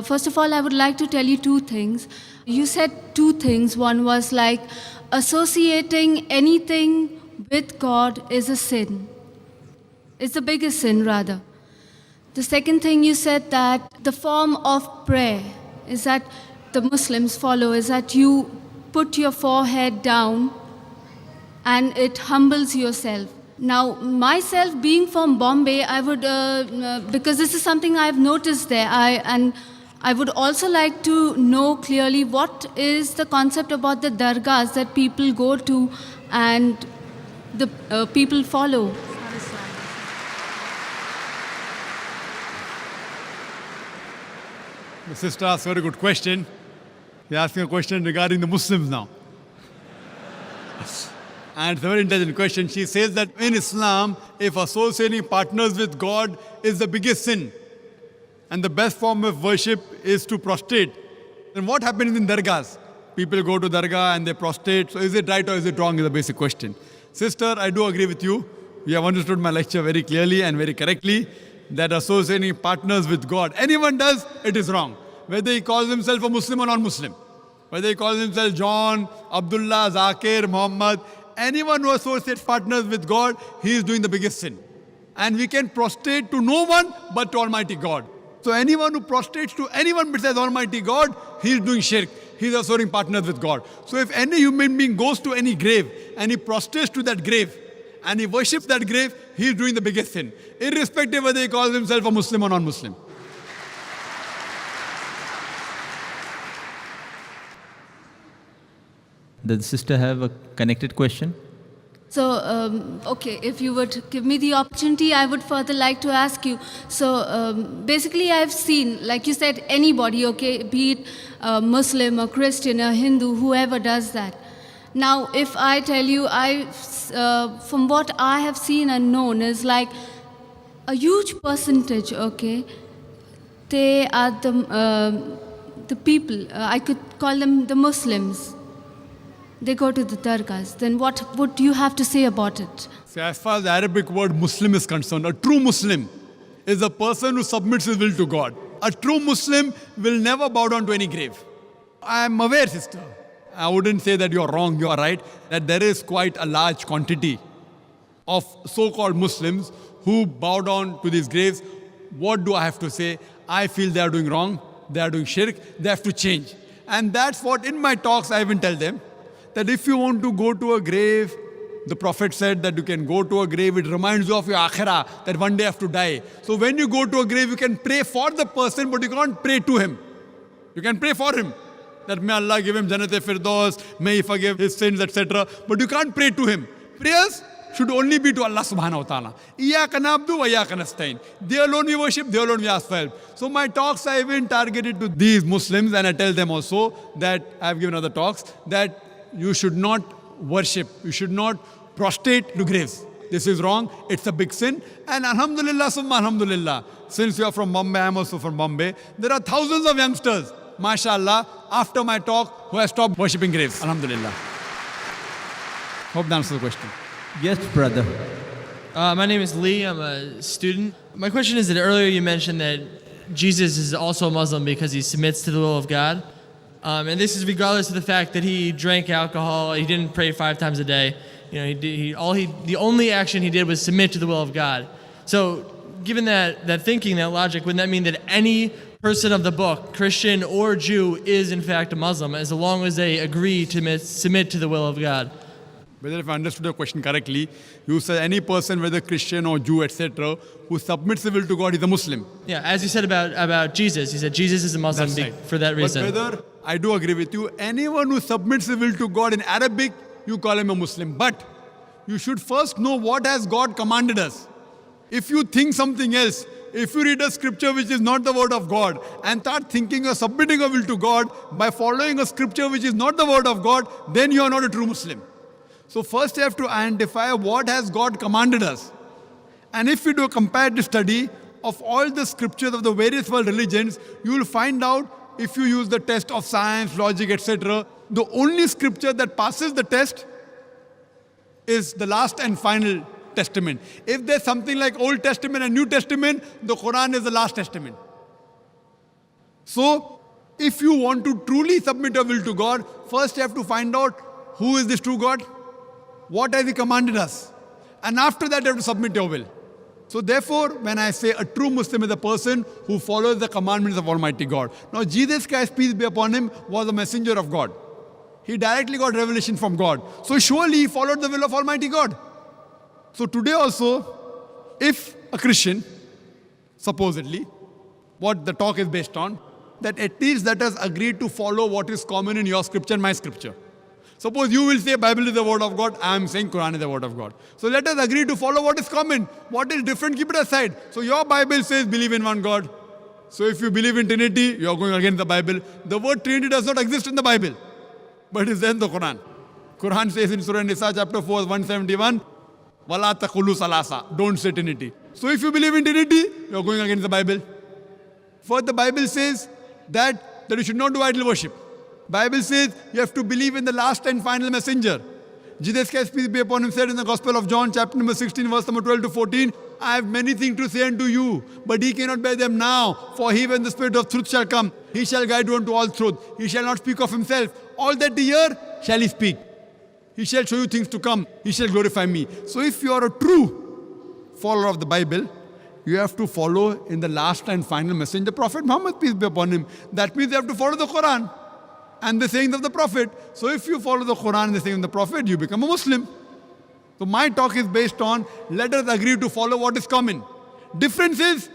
First of all, I would like to tell you two things. You said two things. One was like associating anything with God is a sin. It's the biggest sin, rather. The second thing you said, that the form of prayer is that the Muslims follow, is that you put your forehead down and it humbles yourself. Now, myself being from Bombay, I would, because this is something I've noticed there, and I would also like to know clearly what is the concept about the dargahs that people go to and the people follow. The sister asked a very good question. You're asking a question regarding the Muslims now. And it's a very intelligent question. She says that in Islam, if associating partners with God is the biggest sin, and the best form of worship is to prostrate, then what happens in dargahs? People go to dargah and they prostrate. So is it right or is it wrong is the basic question. Sister, I do agree with you. You have understood my lecture very clearly and very correctly, that associating partners with God, anyone does, it is wrong. Whether he calls himself a Muslim or non-Muslim, whether he calls himself John, Abdullah, Zakir, Muhammad, anyone who associates partners with God, he is doing the biggest sin. And we can prostrate to no one but to Almighty God. So anyone who prostrates to anyone besides Almighty God, he is doing shirk. He is associating partners with God. So if any human being goes to any grave and he prostrates to that grave and he worships that grave, he is doing the biggest sin, irrespective whether he calls himself a Muslim or non-Muslim. Does the sister have a connected question? So, okay, if you would give me the opportunity, I would further like to ask you. So, basically, I've seen, like you said, anybody, okay, be it a Muslim, a Christian, a Hindu, whoever does that. Now, if I tell you, from what I have seen and known, is like a huge percentage, okay, they are the people, I could call them the Muslims. They go to the dargahs. Then what would you have to say about it? So as far as the Arabic word Muslim is concerned, a true Muslim is a person who submits his will to God. A true Muslim will never bow down to any grave. I am aware, sister. I wouldn't say that you're wrong, you're right, that there is quite a large quantity of so-called Muslims who bow down to these graves, what do I have to say? I feel they are doing wrong, they are doing shirk, they have to change. And that's what in my talks I even tell them, that if you want to go to a grave, the Prophet said that you can go to a grave, it reminds you of your akhirah, that one day you have to die. So when you go to a grave, you can pray for the person, but you can't pray to him. You can pray for him, that may Allah give him Jannat-e-Firdaus, may He forgive his sins, etc. But you can't pray to him. Prayers should only be to Allah subhanahu wa ta'ala. Iyaka na'budu wa iyaka nasta'in. They alone we worship, they alone we ask for help. So my talks are even targeted to these Muslims, and I tell them also that I have given other talks, that you should not worship, you should not prostrate to graves. This is wrong, it's a big sin. And alhamdulillah, summa alhamdulillah, since you are from Bombay, I am also from Bombay, there are thousands of youngsters, mashallah, after my talk, who have stopped worshipping graves. Alhamdulillah. Hope that answers the question. Yes, brother. My name is Lee. I'm a student. My question is that earlier you mentioned that Jesus is also a Muslim because he submits to the will of God. And this is regardless of the fact that he drank alcohol, he didn't pray 5 times a day. You know, the only action he did was submit to the will of God. So, given that thinking, that logic, wouldn't that mean that any person of the book, Christian or Jew, is in fact a Muslim, as long as they agree to submit to the will of God? Whether if I understood your question correctly, you said any person, whether Christian or Jew, etc., who submits the will to God is a Muslim. Yeah, as you said about Jesus, you said Jesus is a Muslim That's right. for that reason. But whether, I do agree with you, anyone who submits the will to God in Arabic, you call him a Muslim. But you should first know what has God commanded us. If you think something else, if you read a scripture which is not the word of God and start thinking or submitting a will to God by following a scripture which is not the word of God, then you are not a true Muslim. So first you have to identify what has God commanded us. And if you do a comparative study of all the scriptures of the various world religions, you will find out, if you use the test of science, logic, etc., the only scripture that passes the test is the last and final testament. If there's something like Old Testament and New Testament, the Quran is the last testament. So, if you want to truly submit your will to God, first you have to find out who is this true God, what has He commanded us, and after that you have to submit your will. So therefore, when I say a true Muslim is a person who follows the commandments of Almighty God. Now Jesus Christ, peace be upon Him, was a messenger of God. He directly got revelation from God. So surely he followed the will of Almighty God. So today also, if a Christian, supposedly, what the talk is based on, that at least let us agree to follow what is common in your scripture and my scripture. Suppose you will say Bible is the word of God, I am saying Quran is the word of God. So let us agree to follow what is common. What is different, keep it aside. So your Bible says believe in one God. So if you believe in Trinity, you are going against the Bible. The word Trinity does not exist in the Bible, but it's in the Quran. Quran says in Surah Nisa chapter 4, 171, Wala taqulu salasa, don't say Trinity. So if you believe in Trinity, you are going against the Bible. For the Bible says that you should not do idol worship. Bible says you have to believe in the last and final messenger. Jesus Christ, peace be upon Him, said in the Gospel of John, chapter number 16, verse number 12 to 14, I have many things to say unto you, but ye cannot bear them now. For He, when the Spirit of truth shall come, He shall guide you unto all truth. He shall not speak of Himself. All that ye hear shall He speak. He shall show you things to come. He shall glorify me. So if you are a true follower of the Bible, you have to follow in the last and final messenger, Prophet Muhammad, peace be upon him. That means you have to follow the Quran and the sayings of the Prophet. So if you follow the Quran and the sayings of the Prophet, you become a Muslim. So my talk is based on, let us agree to follow what is common. Difference is,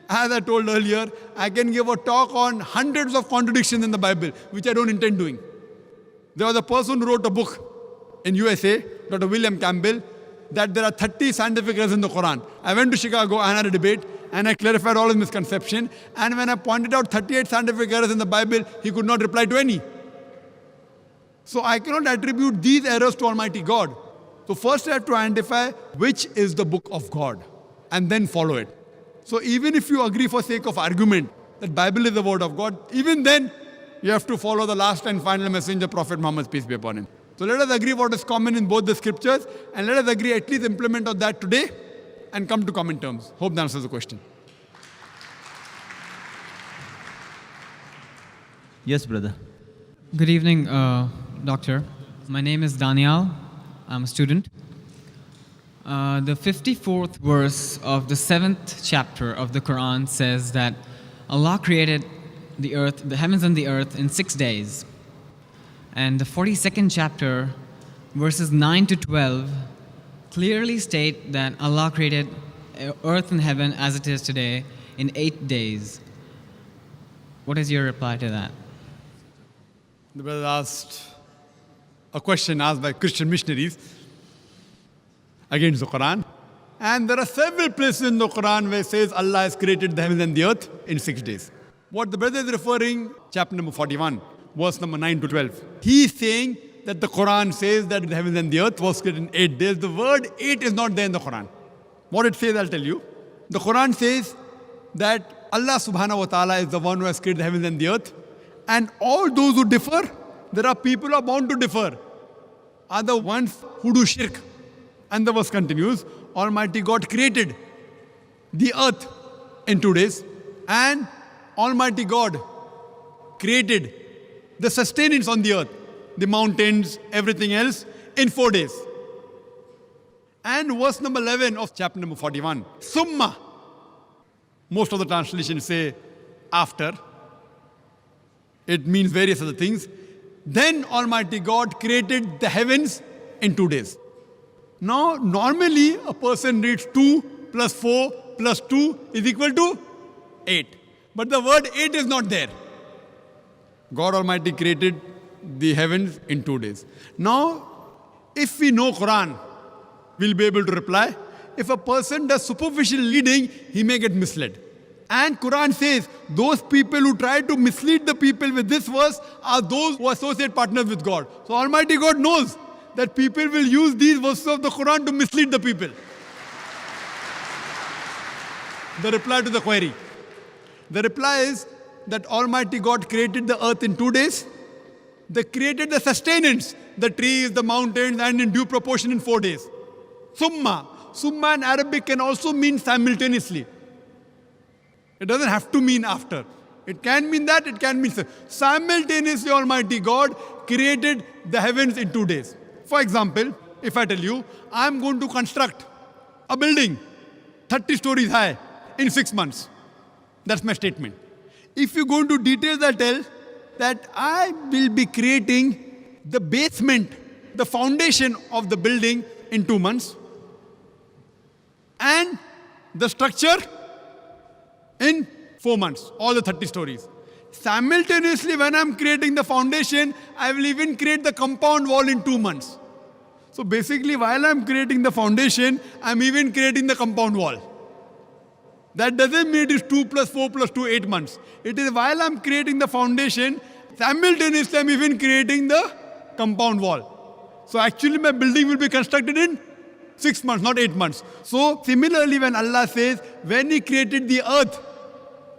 as I told earlier, I can give a talk on hundreds of contradictions in the Bible, which I don't intend doing. There was a person who wrote a book in USA, Dr. William Campbell, that there are 30 scientific errors in the Quran. I went to Chicago and had a debate, and I clarified all his misconception. And when I pointed out 38 scientific errors in the Bible, he could not reply to any. So I cannot attribute these errors to Almighty God. So first I have to identify which is the book of God, and then follow it. So even if you agree for sake of argument that Bible is the word of God, even then you have to follow the last and final messenger, Prophet Muhammad, peace be upon him. So let us agree what is common in both the scriptures, and let us agree at least implement on that today and come to common terms. Hope that answers the question. Yes, brother. Good evening, Doctor. My name is Daniel. I'm a student. The 54th verse of the 7th chapter of the Quran says that Allah created the earth, the heavens and the earth in 6 days. And the 42nd chapter, verses 9 to 12, clearly state that Allah created earth and heaven as it is today in 8 days. What is your reply to that? The brother asked a question asked by Christian missionaries against the Quran. And there are several places in the Quran where it says Allah has created the heavens and the earth in 6 days. What the brother is referring, chapter number 41, verse number 9 to 12. He is saying that the Quran says that the heavens and the earth was created in 8 days. The word 8 is not there in the Quran. What it says, I'll tell you. The Quran says that Allah subhanahu wa ta'ala is the one who has created the heavens and the earth. And all those who differ, there are people who are bound to differ, are the ones who do shirk. And the verse continues, Almighty God created the earth in 2 days, and Almighty God created the sustenance on the earth, the mountains, everything else, in 4 days. And verse number 11 of chapter number 41, Summa. Most of the translations say after. It means various other things. Then Almighty God created the heavens in 2 days. Now, normally a person reads 2 plus 4 plus 2 is equal to 8. But the word 8 is not there. God Almighty created the heavens in 2 days. Now, if we know Quran, we'll be able to reply. If a person does superficial reading, he may get misled. And Quran says, those people who try to mislead the people with this verse are those who associate partners with God. So Almighty God knows that people will use these verses of the Quran to mislead the people. The reply to the query. The reply is that Almighty God created the earth in 2 days. They created the sustenance, the trees, the mountains, and in due proportion in 4 days. Summa. Summa in Arabic can also mean simultaneously. It doesn't have to mean after. It can mean that, it can mean simultaneously Almighty God created the heavens in 2 days. For example, if I tell you, I'm going to construct a building 30 stories high in 6 months. That's my statement. If you go into details, I tell that I will be creating the basement, the foundation of the building in 2 months, and the structure in 4 months, all the 30 stories. Simultaneously, when I'm creating the foundation, I will even create the compound wall in 2 months. So basically, while I'm creating the foundation, I'm even creating the compound wall. That doesn't mean it is 2 plus 4 plus 2, 8 months. It is while I'm creating the foundation, simultaneously I'm even creating the compound wall. So actually my building will be constructed in 6 months, not 8 months. So similarly, when Allah says, when He created the earth,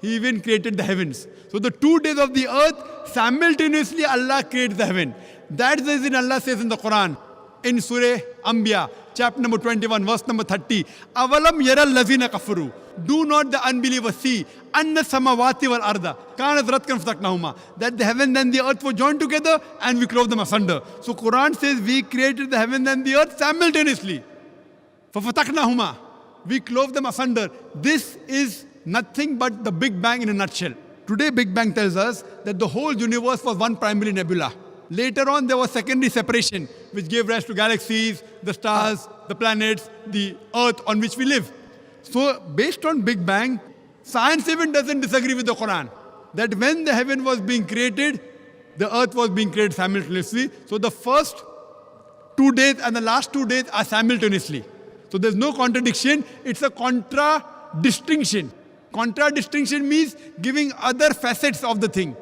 He even created the heavens. So the 2 days of the earth, simultaneously Allah creates the heaven. That's the reason Allah says in the Quran, in Surah Anbiya, chapter number 21, verse number 30, Avalam yaral lazina kafaru. Do not the unbelievers see anna samawati wal arda kanat ratkan fataknahuma, that the heaven and the earth were joined together and we clove them asunder. So Quran says we created the heaven and the earth simultaneously. فَفَتَقْنَاهُمَا, we clove them asunder. This is nothing but the Big Bang in a nutshell. Today, Big Bang tells us that the whole universe was one primary nebula. Later on, there was secondary separation, which gave rise to galaxies, the stars, the planets, the earth on which we live. So, based on Big Bang, science even doesn't disagree with the Quran, that when the heaven was being created, the earth was being created simultaneously. So, the first 2 days and the last 2 days are simultaneously. So there's no contradiction, it's a contradistinction. Contradistinction means giving other facets of the thing.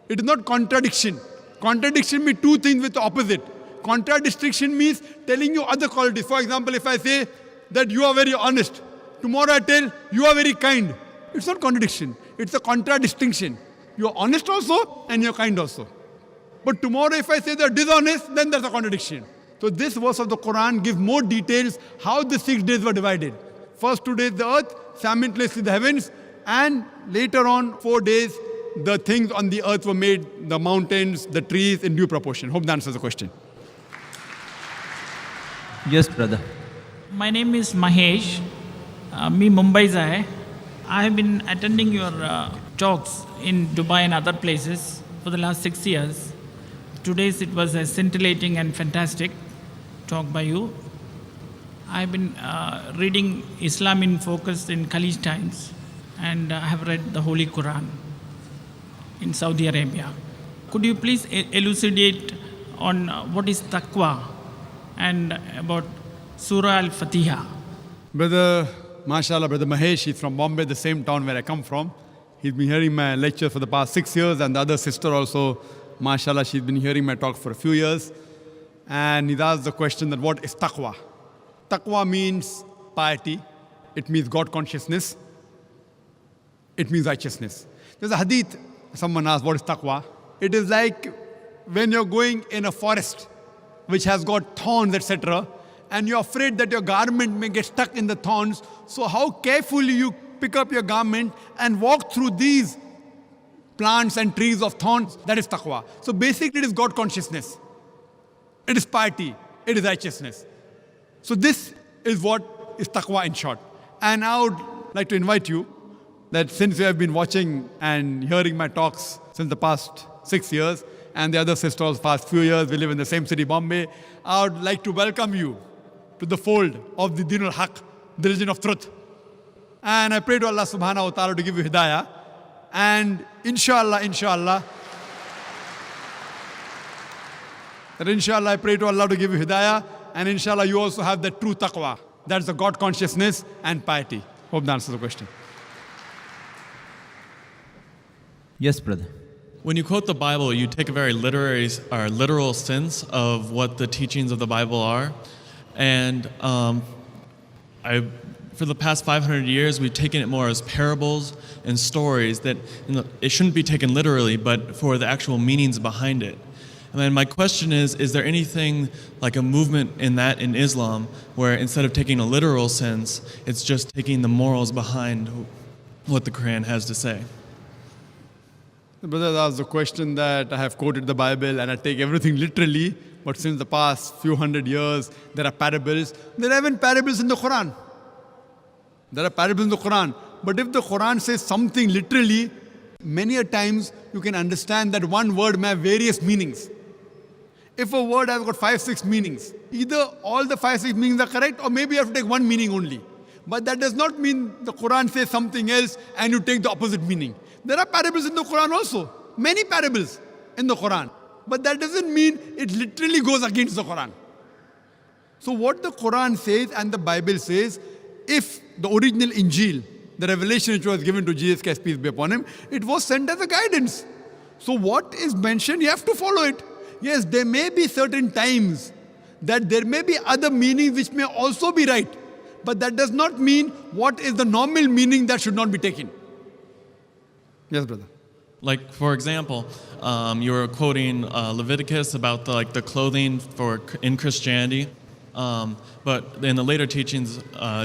It is not contradiction. Contradiction means two things with the opposite. Contradistinction means telling you other qualities. For example, if I say that you are very honest, tomorrow I tell you are very kind. It's not contradiction, it's a contradistinction. You are honest also and you are kind also. But tomorrow if I say they are dishonest, then there's a contradiction. So this verse of the Quran gives more details how the 6 days were divided. First 2 days the earth, simultaneously the heavens, and later on 4 days the things on the earth were made, the mountains, the trees in due proportion. Hope that answers the question. Yes, brother. My name is Mahesh. Me Mumbai's I have been attending your talks in Dubai and other places for the last 6 years. Today's it was a scintillating and fantastic talk by you. I've been reading Islam in Focus in Khalij Times, and I have read the Holy Quran in Saudi Arabia. Could you please elucidate on what is taqwa and about Surah Al-Fatiha? Brother, mashallah, Brother Mahesh, he's from Bombay, the same town where I come from. He's been hearing my lecture for the past 6 years, and the other sister also, mashallah, she's been hearing my talk for a few years. And he's asked the question that what is taqwa? Taqwa means piety. It means God consciousness. It means righteousness. There's a hadith, someone asked, what is taqwa? It is like when you're going in a forest which has got thorns, etc., and you're afraid that your garment may get stuck in the thorns. So how carefully you pick up your garment and walk through these plants and trees of thorns, that is taqwa. So basically it is God consciousness. It is piety. It is righteousness. So this is what is taqwa in short. And I would like to invite you that since you have been watching and hearing my talks since the past 6 years, and the other sisters past few years, we live in the same city, Bombay, I would like to welcome you to the fold of the Din al-Haq, the religion of truth. And I pray to Allah subhanahu wa ta'ala to give you hidayah. And inshallah, I pray to Allah to give you hidayah. And inshallah, you also have the true taqwa. That's the God consciousness and piety. Hope that answers the question. Yes, brother. When you quote the Bible, you take a very literal sense of what the teachings of the Bible are. And for the past 500 years, we've taken it more as parables and stories that it shouldn't be taken literally, but for the actual meanings behind it. And then my question is there anything like a movement in Islam where instead of taking a literal sense, it's just taking the morals behind what the Quran has to say? The brother asked the question that I have quoted the Bible and I take everything literally, but since the past few hundred years, there are parables. There are even parables in the Quran. There are parables in the Quran. But if the Quran says something literally, many a times you can understand that one word may have various meanings. If a word has got 5-6 meanings, either all the 5-6 meanings are correct, or maybe you have to take one meaning only. But that does not mean the Quran says something else and you take the opposite meaning. There are parables in the Quran also, many parables in the Quran. But that doesn't mean it literally goes against the Quran. So what the Quran says and the Bible says, if the original Injil, the revelation which was given to Jesus Christ, peace be upon him, it was sent as a guidance. So what is mentioned, you have to follow it. Yes, there may be certain times that there may be other meanings which may also be right. But that does not mean what is the normal meaning that should not be taken. Yes, brother. Like, for example, you were quoting Leviticus about the clothing in Christianity. But in the later teachings,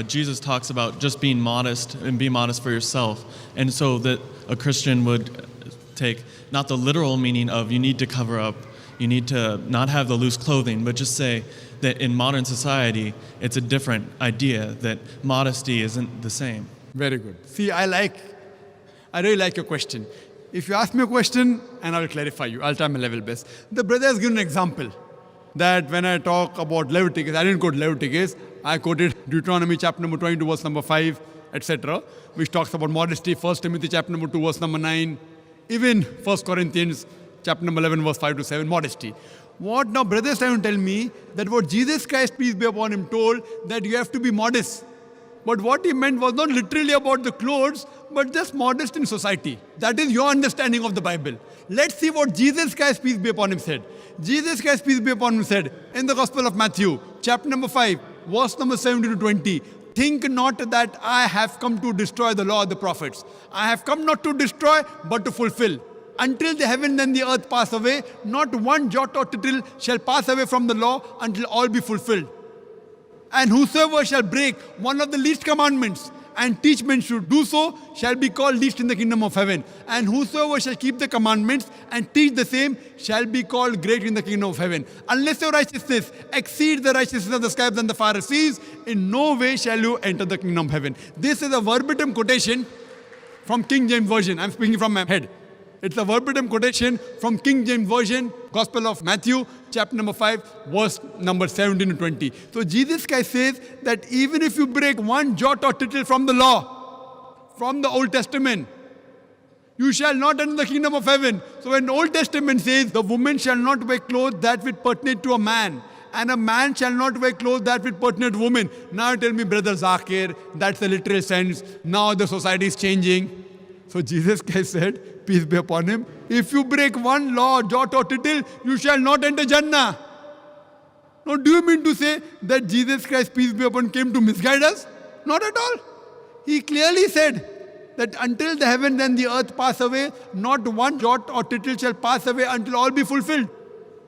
Jesus talks about just being modest and be modest for yourself. And so that a Christian would take not the literal meaning of you need to cover up, you need to not have the loose clothing, but just say that in modern society, it's a different idea, that modesty isn't the same. Very good. See, I really like your question. If you ask me a question, and I'll clarify you, I'll try my level best. The brother has given an example that when I talk about Leviticus, I didn't quote Leviticus, I quoted Deuteronomy chapter number 22, verse number 5, etc., which talks about modesty, 1 Timothy chapter number 2, verse number 9, even 1 Corinthians chapter number 11, verse 5 to 7, modesty. What now brothers trying to tell me that what Jesus Christ, peace be upon him, told that you have to be modest. But what he meant was not literally about the clothes, but just modest in society. That is your understanding of the Bible. Let's see what Jesus Christ, peace be upon him, said. Jesus Christ, peace be upon him, said in the Gospel of Matthew, chapter number 5, verse number 17 to 20, think not that I have come to destroy the law of the prophets. I have come not to destroy, but to fulfill. Until the heaven and the earth pass away, not one jot or tittle shall pass away from the law until all be fulfilled. And whosoever shall break one of the least commandments and teach men to do so shall be called least in the kingdom of heaven. And whosoever shall keep the commandments and teach the same shall be called great in the kingdom of heaven. Unless your righteousness exceeds the righteousness of the scribes and the Pharisees, in no way shall you enter the kingdom of heaven. This is a verbatim quotation from King James Version. I'm speaking from my head. It's a verbatim quotation from King James Version, Gospel of Matthew, chapter number 5, verse number 17 to 20. So Jesus Christ says that even if you break one jot or tittle from the law, from the Old Testament, you shall not enter the kingdom of heaven. So when the Old Testament says the woman shall not wear clothes that which pertain to a man, and a man shall not wear clothes that which pertain to woman. Now tell me, Brother Zakir, that's the literal sense. Now the society is changing. So Jesus Christ said, peace be upon him, if you break one law, jot or tittle, you shall not enter Jannah. Now do you mean to say that Jesus Christ, peace be upon him, came to misguide us? Not at all. He clearly said that until the heaven and the earth pass away, not one jot or tittle shall pass away until all be fulfilled.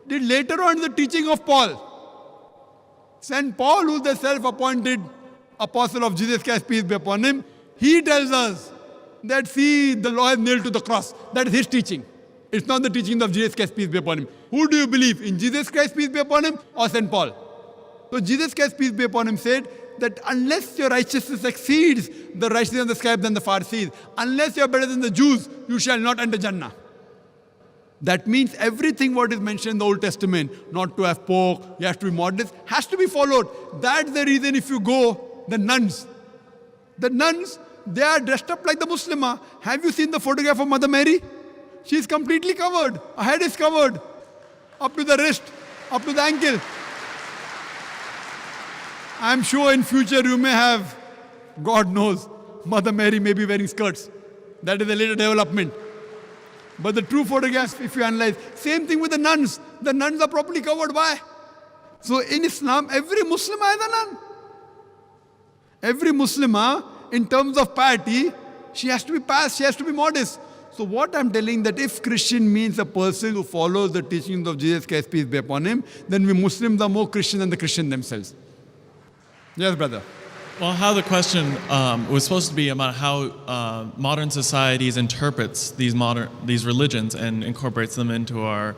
Then later on the teaching of Paul, St. Paul, who is the self-appointed apostle of Jesus Christ, peace be upon him, he tells us that see, the law is nailed to the cross. That is his teaching. It's not the teaching of Jesus Christ, peace be upon him. Who do you believe? In Jesus Christ, peace be upon him, or St. Paul? So Jesus Christ, peace be upon him, said that unless your righteousness exceeds the righteousness of the scribes and the Pharisees, unless you are better than the Jews, you shall not enter Jannah. That means everything what is mentioned in the Old Testament, not to have pork, you have to be modest, has to be followed. That's the reason if you go, the nuns, they are dressed up like the Muslimah. Have you seen the photograph of Mother Mary? She is completely covered. Her head is covered. Up to the wrist, up to the ankle. I am sure in future you may have, God knows, Mother Mary may be wearing skirts. That is a later development. But the true photographs, if you analyze, same thing with the nuns. The nuns are properly covered. Why? So in Islam, every Muslimah is a nun. Every Muslimah, in terms of piety, she has to be pious, she has to be modest. So what I'm telling that if Christian means a person who follows the teachings of Jesus Christ, peace be upon him, then we Muslims are more Christian than the Christian themselves. Yes, brother. Well, how the question was supposed to be about how modern societies interprets these religions and incorporates them into our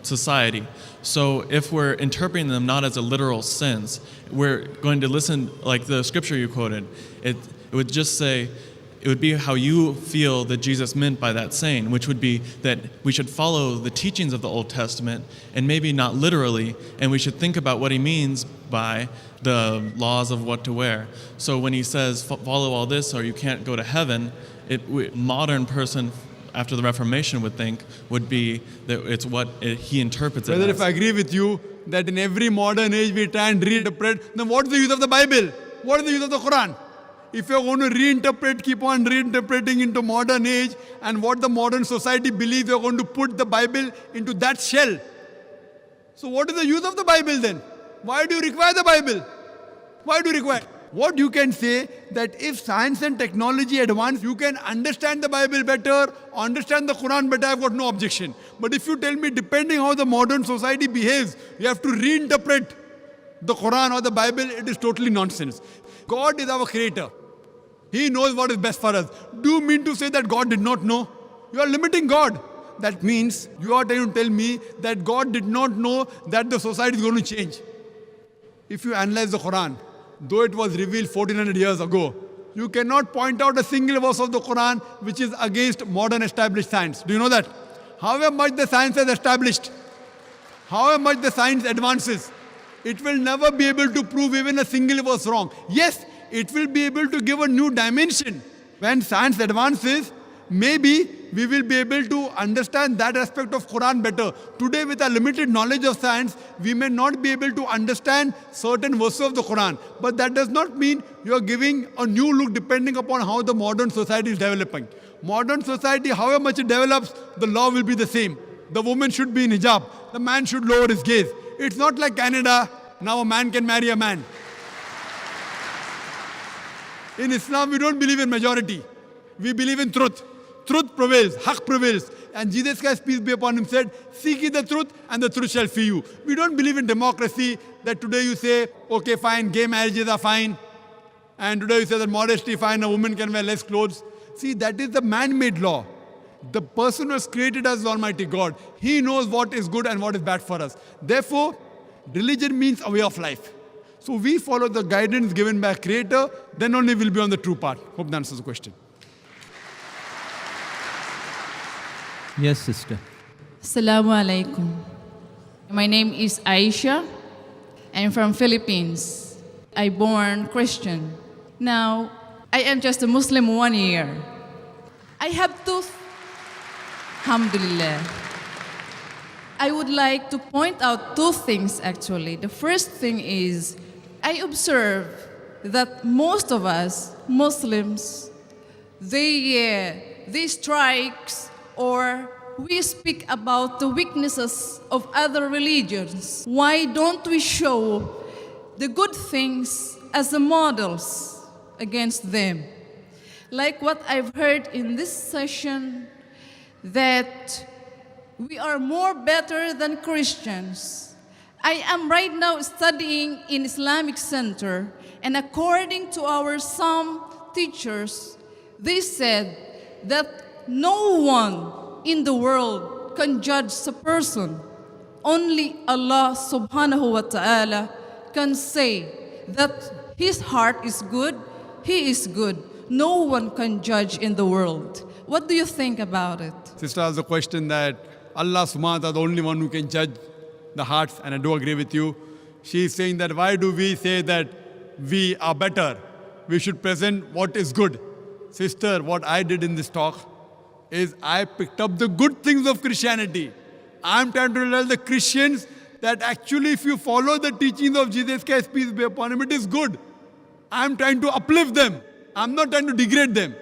society. So if we're interpreting them not as a literal sense, we're going to listen, like the scripture you quoted, it would just say, it would be how you feel that Jesus meant by that saying, which would be that we should follow the teachings of the Old Testament and maybe not literally, and we should think about what he means by the laws of what to wear. So when he says follow all this or you can't go to heaven, modern person after the Reformation would think would be that it's what he interprets it Brother, as. if I agree with you that in every modern age we try and reinterpret, then what's the use of the Bible? What is the use of the Quran? If you're going to reinterpret, keep on reinterpreting into modern age and what the modern society believes, you're going to put the Bible into that shell. So what is the use of the Bible then? Why do you require the Bible? Why do you require? What you can say that if science and technology advance, you can understand the Bible better, understand the Quran better, I've got no objection. But if you tell me depending how the modern society behaves, you have to reinterpret the Quran or the Bible, it is totally nonsense. God is our creator. He knows what is best for us. Do you mean to say that God did not know? You are limiting God. That means you are trying to tell me that God did not know that the society is going to change. If you analyze the Quran, though it was revealed 1400 years ago, you cannot point out a single verse of the Quran which is against modern established science. Do you know that? However much the science has established, however much the science advances, it will never be able to prove even a single verse wrong. Yes, it will be able to give a new dimension. When science advances, maybe we will be able to understand that aspect of Quran better. Today, with our limited knowledge of science, we may not be able to understand certain verses of the Quran. But that does not mean you are giving a new look depending upon how the modern society is developing. Modern society, however much it develops, the law will be the same. The woman should be in hijab. The man should lower his gaze. It's not like Canada, now a man can marry a man. In Islam, we don't believe in majority. We believe in truth. Truth prevails, haqq prevails. And Jesus Christ, peace be upon him, said, seek ye the truth and the truth shall free you. We don't believe in democracy, that today you say, okay, fine, gay marriages are fine. And today we say that modesty fine, a woman can wear less clothes. See, that is the man-made law. The person who has created us is Almighty God. He knows what is good and what is bad for us. Therefore, religion means a way of life. So we follow the guidance given by a Creator, then only we'll be on the true path. Hope that answers the question. Yes, sister. Assalamu alaikum. My name is Aisha. I'm from Philippines. I born Christian. Now, I am just a Muslim 1 year. I have two, alhamdulillah. I would like to point out two things actually. The first thing is, I observe that most of us, Muslims, they strikes or we speak about the weaknesses of other religions. Why don't we show the good things as the models against them? Like what I've heard in this session, that we are more better than Christians. I am right now studying in Islamic Center, and according to our some teachers, they said that no one in the world can judge a person. Only Allah subhanahu wa ta'ala can say that his heart is good, he is good. No one can judge in the world. What do you think about it? Sister has a question that Allah subhanahu wa ta'ala is the only one who can judge the hearts, and I do agree with you. She is saying that why do we say that we are better? We should present what is good. Sister, what I did in this talk is I picked up the good things of Christianity. I'm trying to tell the Christians that actually if you follow the teachings of Jesus Christ, peace be upon him, it is good. I'm trying to uplift them. I'm not trying to degrade them.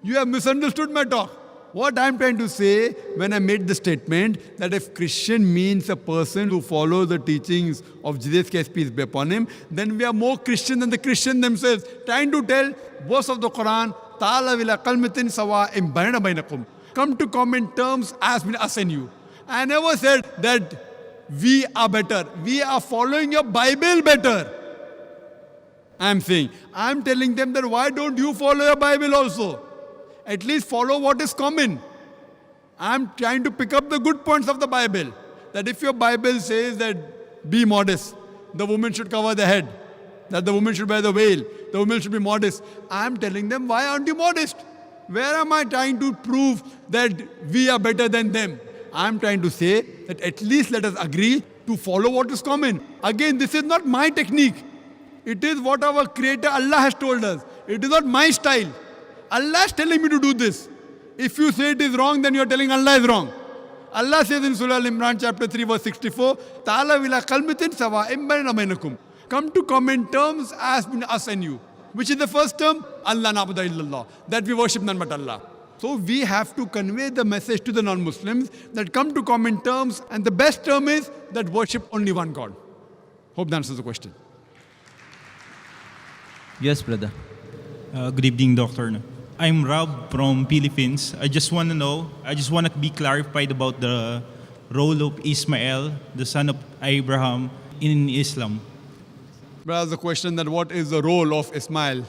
You have misunderstood my talk. What I'm trying to say when I made the statement that if Christian means a person who follows the teachings of Jesus Christ, peace be upon him, then we are more Christian than the Christian themselves. Trying to tell verse of the Quran, Ta'ala wila qalmitin sawa imbayna bainakum. Come to common terms as between us and you. I never said that we are better. We are following your Bible better. I'm saying, I'm telling them that why don't you follow your Bible also? At least follow what is common. I'm trying to pick up the good points of the Bible. That if your Bible says that be modest, the woman should cover the head, that the woman should wear the veil, the woman should be modest. I'm telling them, why aren't you modest? Where am I trying to prove that we are better than them? I'm trying to say that at least let us agree to follow what is common. Again, this is not my technique. It is what our Creator Allah has told us. It is not my style. Allah is telling me to do this. If you say it is wrong, then you are telling Allah is wrong. Allah says in Surah Al-Imran chapter 3 verse 64, Ta'ala wila qalmitin sawa imbayna bainakum. Come to common terms as between us and you. Which is the first term? Allah na'budu illallah. That we worship none but Allah. So we have to convey the message to the non-Muslims that come to common terms, and the best term is that worship only one God. Hope that answers the question. Yes, brother. Good evening, Doctor. I'm Rob from Philippines. I just want to be clarified about the role of Ismail, the son of Abraham, in Islam. But the question that what is the role of Ismail,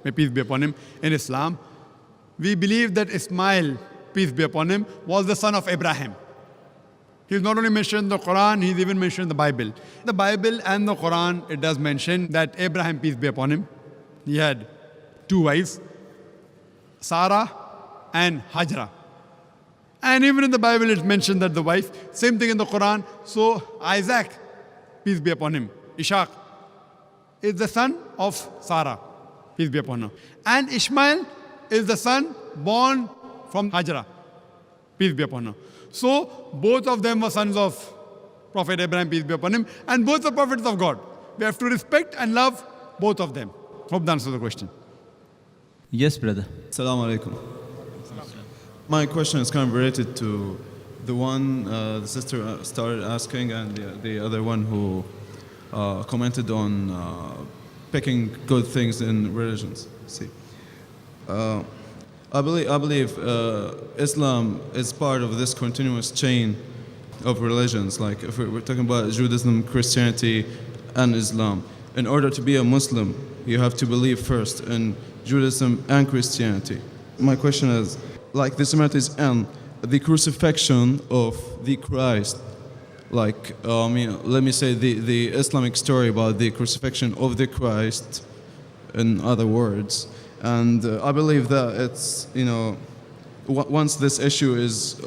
may peace be upon him, in Islam? We believe that Ismail, peace be upon him, was the son of Abraham. He's not only mentioned in the Quran, he's even mentioned in the Bible. The Bible and the Quran, it does mention that Abraham, peace be upon him, he had two wives, Sarah and Hajra. And even in the Bible it's mentioned that the wife, same thing in the Quran. So Isaac, peace be upon him, Ishaq, is the son of Sarah, peace be upon her. And Ishmael is the son born from Hajra, peace be upon her. So both of them were sons of Prophet Abraham, peace be upon him, and both are prophets of God. We have to respect and love both of them. Hope that answers the question. Yes, brother. Assalamu alaikum. My question is kind of related to the one the sister started asking, and the other one who commented on picking good things in religions. See, I believe Islam is part of this continuous chain of religions. Like if we're talking about Judaism, Christianity, and Islam. in order to be a Muslim, you have to believe first in Judaism and Christianity. My question is, like the similarities and the crucifixion of the Christ, like, let me say the Islamic story about the crucifixion of the Christ, in other words. And I believe that it's, once this issue is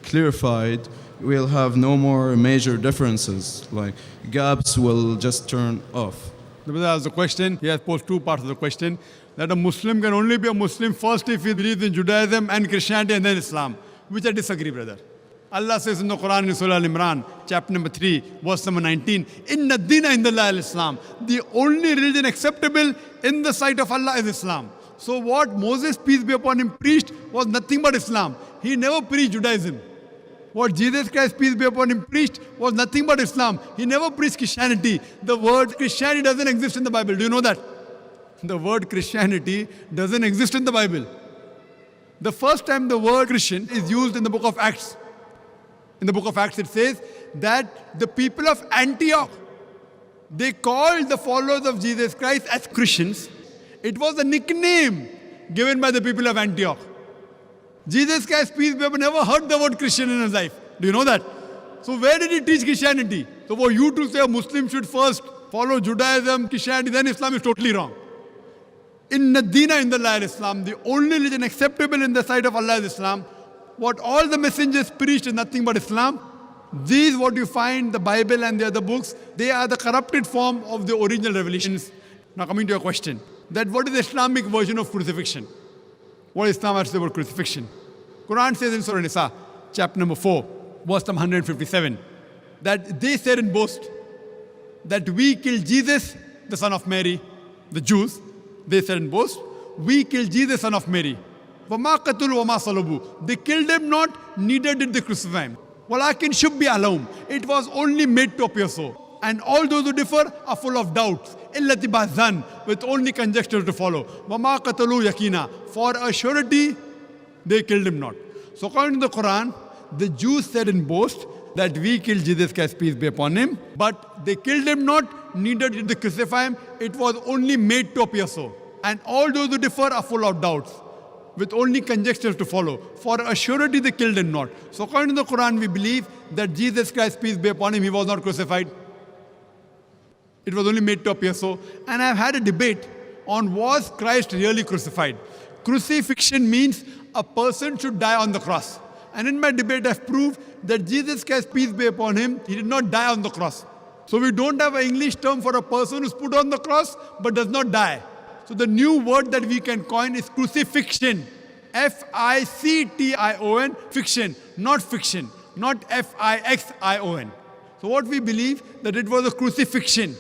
clarified, we'll have no more major differences, like gaps will just turn off. The brother asked the question, he has posed two parts of the question, that a Muslim can only be a Muslim first if he believes in Judaism and Christianity and then Islam, which I disagree, brother. Allah says in the Quran in Surah Al-Imran, chapter number 3, verse number 19, Inna dina indallah al-Islam. The only religion acceptable in the sight of Allah is Islam. So what Moses, peace be upon him, preached was nothing but Islam. He never preached Judaism. What Jesus Christ, peace be upon him, preached was nothing but Islam. He never preached Christianity. The word Christianity doesn't exist in the Bible. Do you know that? The word Christianity doesn't exist in the Bible. The first time the word Christian is used in the book of Acts. In the book of Acts it says that the people of Antioch, they called the followers of Jesus Christ as Christians. It was a nickname given by the people of Antioch. Jesus Christ, peace be upon him, never heard the word Christian in his life. Do you know that? So where did he teach Christianity? So for you to say a Muslim should first follow Judaism, Christianity, then Islam is totally wrong. Inna dina indallah al-Islam. The only religion acceptable in the sight of Allah is Islam. What all the messengers preached is nothing but Islam. These, what you find, the Bible and the other books, they are the corrupted form of the original revelations. Now coming to your question, that what is the Islamic version of crucifixion? What Islam has to say about crucifixion? Quran says in Surah Nisa, chapter number 4, verse number 157, that they said in boast that we killed Jesus, the son of Mary, the Jews. They said in boast, we killed Jesus, son of Mary. وَمَا قَتُلُوا وَمَا صَلَبُوا. They killed him not, neither did they crucify him. وَلَكِنْ شُبِّهَ لَهُمْ. It was only made to appear so. And all those who differ are full of doubts. إِلَّا اتِّبَاعَ الظَّنِّ. With only conjecture to follow. وَمَا قَتَلُوا يَقِينًا. For a surety, they killed him not. So according to the Quran, the Jews said in boast that we killed Jesus Christ, peace be upon him. But they killed him not, neither did they crucify him. It was only made to appear so. And all those who differ are full of doubts, with only conjectures to follow. For a surety they killed him not. So according to the Quran, we believe that Jesus Christ, peace be upon him, he was not crucified. It was only made to appear so. And I've had a debate on was Christ really crucified. Crucifixion means a person should die on the cross. And in my debate I've proved that Jesus Christ, peace be upon him, he did not die on the cross. So we don't have an English term for a person who's put on the cross but does not die. So the new word that we can coin is crucifixion. F-I-C-T-I-O-N, fiction, not fiction, not F-I-X-I-O-N. So what we believe, that it was a crucifixion.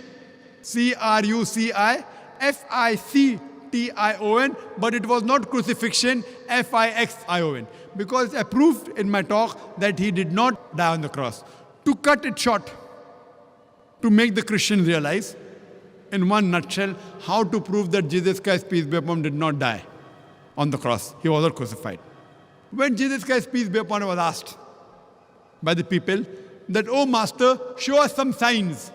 C-R-U-C-I-F-I-C-T-I-O-N, but it was not crucifixion, F-I-X-I-O-N. Because I proved in my talk that he did not die on the cross. To cut it short, to make the Christians realize, in one nutshell, how to prove that Jesus Christ, peace be upon him, did not die on the cross. He was not crucified. When Jesus Christ, peace be upon him, was asked by the people that, "Oh Master, show us some signs."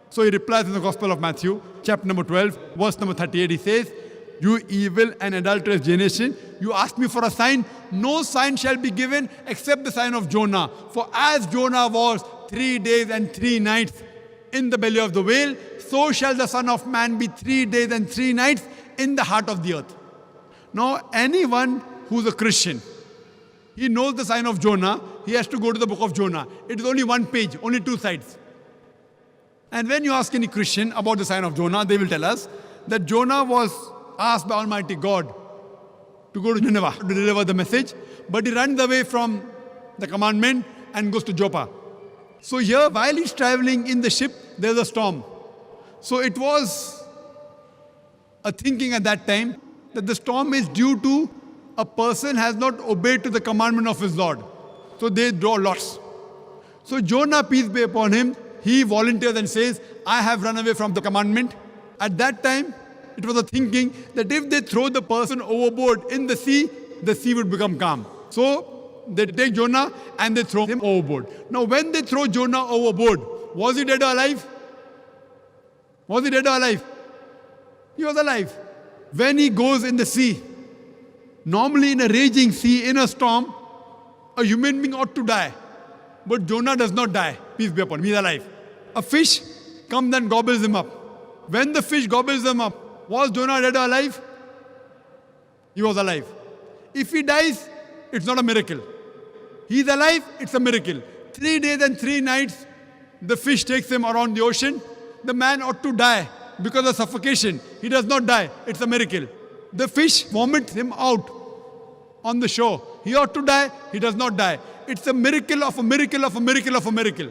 So he replies in the Gospel of Matthew, chapter number 12, verse number 38, he says, "You evil and adulterous generation, you ask me for a sign. No sign shall be given except the sign of Jonah. For as Jonah was 3 days and 3 nights in the belly of the whale, so shall the Son of Man be 3 days and 3 nights in the heart of the earth." Now, anyone who's a Christian, he knows the sign of Jonah, he has to go to the book of Jonah. It is only one page, only 2 sides. And when you ask any Christian about the sign of Jonah, they will tell us that Jonah was asked by Almighty God to go to Nineveh to deliver the message, but he runs away from the commandment and goes to Joppa. So here, while he's traveling in the ship, there's a storm. So it was a thinking at that time that the storm is due to a person has not obeyed to the commandment of his Lord. So they draw lots. So Jonah, peace be upon him, he volunteers and says, "I have run away from the commandment." At that time, it was a thinking that if they throw the person overboard in the sea would become calm. So they take Jonah and they throw him overboard. Now when they throw Jonah overboard, was he dead or alive? Was he dead or alive? He was alive. When he goes in the sea, normally in a raging sea, in a storm, a human being ought to die. But Jonah does not die. Peace be upon him. He is alive. A fish comes and gobbles him up. When the fish gobbles him up, was Jonah dead or alive? He was alive. If he dies, it's not a miracle. He is alive, it's a miracle. 3 days and 3 nights, the fish takes him around the ocean. The man ought to die because of suffocation. He does not die. It's a miracle. The fish vomits him out on the shore. He ought to die. He does not die. It's a miracle of a miracle of a miracle of a miracle.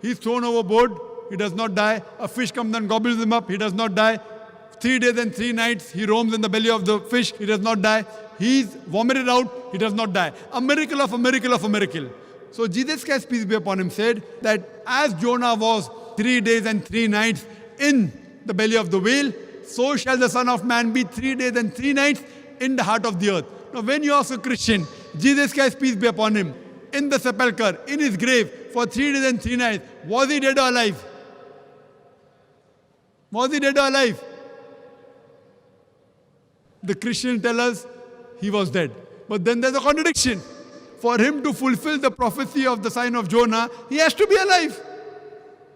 He's thrown overboard. He does not die. A fish comes and gobbles him up. He does not die. 3 days and 3 nights, he roams in the belly of the fish. He does not die. He's vomited out. He does not die. A miracle of a miracle of a miracle. So Jesus Christ, peace be upon him, said that as Jonah was 3 days and 3 nights in the belly of the whale, so shall the Son of Man be 3 days and 3 nights in the heart of the earth. Now when you ask a Christian, Jesus Christ, peace be upon him, in the sepulchre, in his grave, for 3 days and 3 nights, was he dead or alive? Was he dead or alive? The Christians tell us he was dead. But then there's a contradiction. For him to fulfill the prophecy of the sign of Jonah, he has to be alive.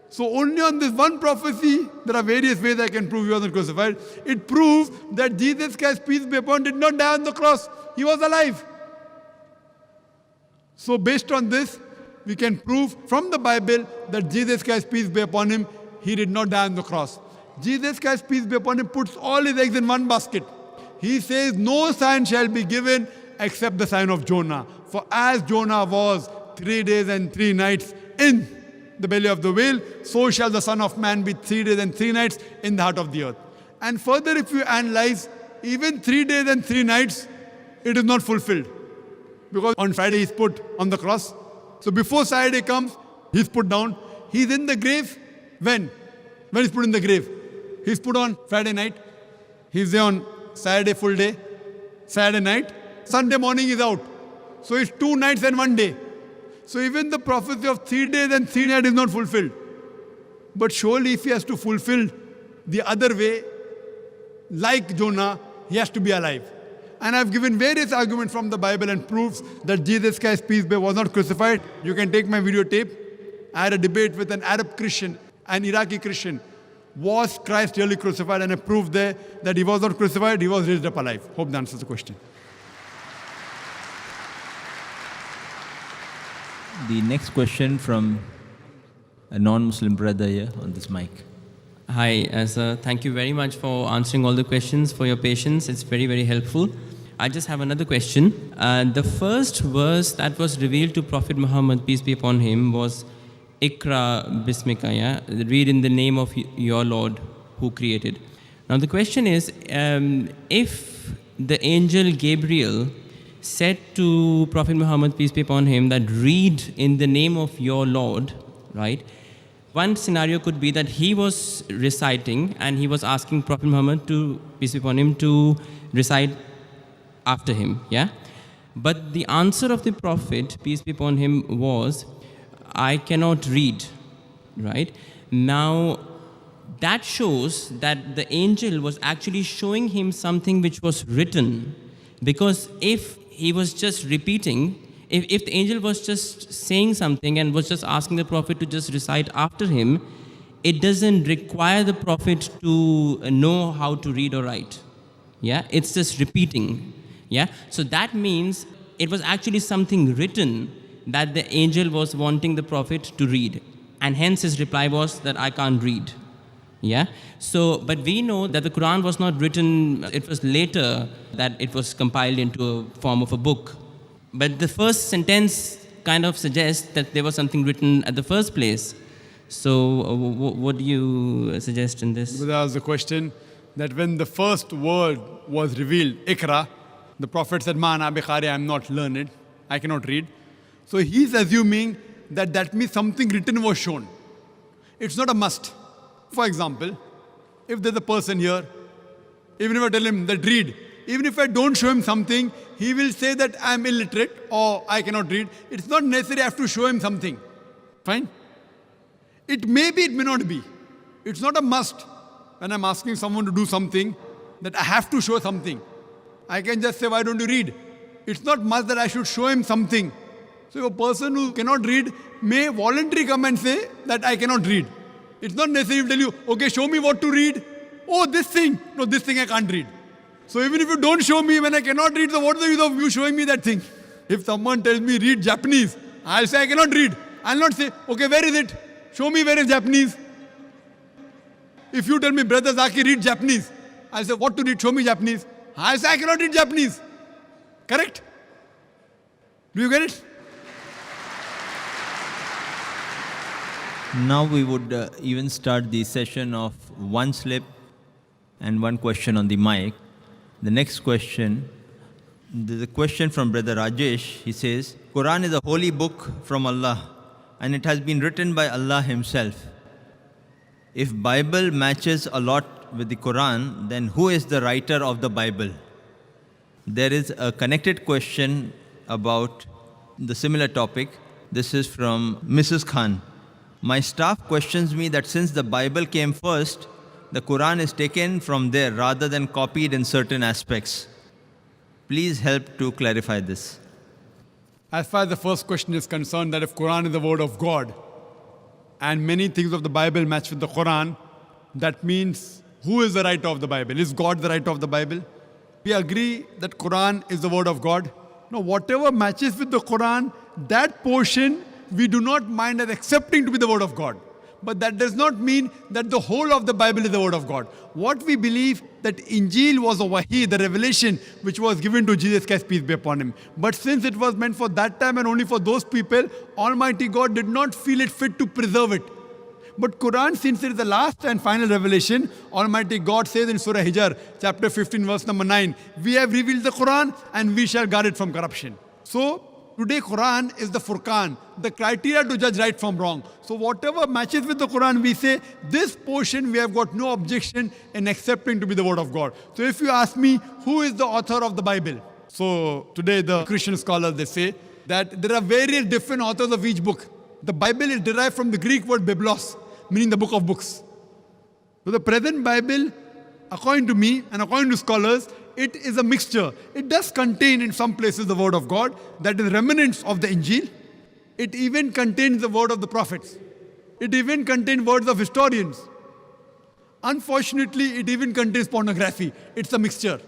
So only on this one prophecy, there are various ways I can prove he wasn't crucified. It proves that Jesus Christ, peace be upon him, did not die on the cross. He was alive. So based on this, we can prove from the Bible that Jesus Christ, peace be upon him, he did not die on the cross. Jesus Christ, peace be upon him, puts all his eggs in one basket. He says, no sign shall be given except the sign of Jonah. For as Jonah was 3 days and 3 nights in the belly of the whale, so shall the Son of Man be 3 days and 3 nights in the heart of the earth. And further, if you analyze, even 3 days and 3 nights, it is not fulfilled. Because on Friday he's put on the cross. So before Saturday comes, he's put down. He's in the grave. When? When he's put in the grave? He's put on Friday night. He's there on Saturday full day. Saturday night. Sunday morning is out. So it's 2 nights and 1 day. So even the prophecy of 3 days and 3 nights is not fulfilled. But surely if he has to fulfill the other way, like Jonah, he has to be alive. And I've given various arguments from the Bible and proofs that Jesus Christ, peace be, was not crucified. You can take my videotape. I had a debate with an Arab Christian, an Iraqi Christian. Was Christ really crucified? And I proved there that he was not crucified, he was raised up alive. Hope that answers the question. The next question from a non-Muslim brother here on this mic. Hi, sir. Thank you very much for answering all the questions, for your patience. It's very, very helpful. I just have another question. The first verse that was revealed to Prophet Muhammad, peace be upon him, was Ikra Bismika, yeah? Read in the name of your Lord who created. Now the question is, if the angel Gabriel said to Prophet Muhammad, peace be upon him, that read in the name of your Lord, right? One scenario could be that he was reciting and he was asking Prophet Muhammad to, peace be upon him, to recite after him, yeah? But the answer of the Prophet, peace be upon him, was, I cannot read, right? Now, that shows that the angel was actually showing him something which was written, because if he was just repeating, if the angel was just saying something and was just asking the Prophet to just recite after him, it doesn't require the Prophet to know how to read or write. Yeah, it's just repeating. Yeah, so that means it was actually something written that the angel was wanting the Prophet to read. And hence his reply was that I can't read. Yeah, so, but we know that the Quran was not written, it was later that it was compiled into a form of a book. But the first sentence kind of suggests that there was something written at the first place. So what do you suggest in this? That was the question, that when the first word was revealed, Ikra, the Prophet said, Ma ana biqari, I am not learned, I cannot read. So he's assuming that that means something written was shown. It's not a must. For example, if there's a person here, even if I tell him that read, even if I don't show him something, he will say that I'm illiterate or I cannot read. It's not necessary I have to show him something. Fine? It may be, it may not be. It's not a must. when I'm asking someone to do something, that I have to show something. I can just say, why don't you read? It's not much that I should show him something. So a person who cannot read may voluntarily come and say that I cannot read. It's not necessary to tell you, okay, show me what to read. Oh, this thing. No, this thing I can't read. So even if you don't show me when I cannot read, so what's the use of you showing me that thing? If someone tells me read Japanese, I'll say I cannot read. I'll not say, okay, where is it? Show me where is Japanese. If you tell me, Brother Zaki, read Japanese, I'll say, what to read? Show me Japanese. I'll say I cannot read Japanese. Correct? Do you get it? Now we would even start the session of one slip and one question on the mic. The next question, the question from Brother Rajesh, he says, Quran is a holy book from Allah and it has been written by Allah Himself. If Bible matches a lot with the Quran, then who is the writer of the Bible? There is a connected question about the similar topic. This is from Mrs. Khan. My staff questions me that since the Bible came first, the Quran is taken from there rather than copied in certain aspects. Please help to clarify this. As far as the first question is concerned, that if Quran is the word of God and many things of the Bible match with the Quran, that means who is the writer of the Bible? Is God the writer of the Bible? We agree that Quran is the word of God. Now, whatever matches with the Quran, that portion we do not mind as accepting to be the word of God. But that does not mean that the whole of the Bible is the word of God. What we believe that Injil was a wahi, the revelation which was given to Jesus Christ, peace be upon him. But since it was meant for that time and only for those people, Almighty God did not feel it fit to preserve it. But Quran, since it is the last and final revelation, Almighty God says in Surah Hijr, chapter 15, verse number 9, we have revealed the Quran and we shall guard it from corruption. So, today Quran is the Furqan, the criteria to judge right from wrong. So whatever matches with the Quran, we say, this portion we have got no objection in accepting to be the word of God. So if you ask me, who is the author of the Bible? So today the Christian scholars, they say that there are various different authors of each book. The Bible is derived from the Greek word biblos, meaning the book of books. So the present Bible, according to me and according to scholars, it is a mixture. It does contain in some places the word of God, that is remnants of the Injil. It even contains the word of the prophets. It even contains words of historians. Unfortunately, it even contains pornography. It's a mixture.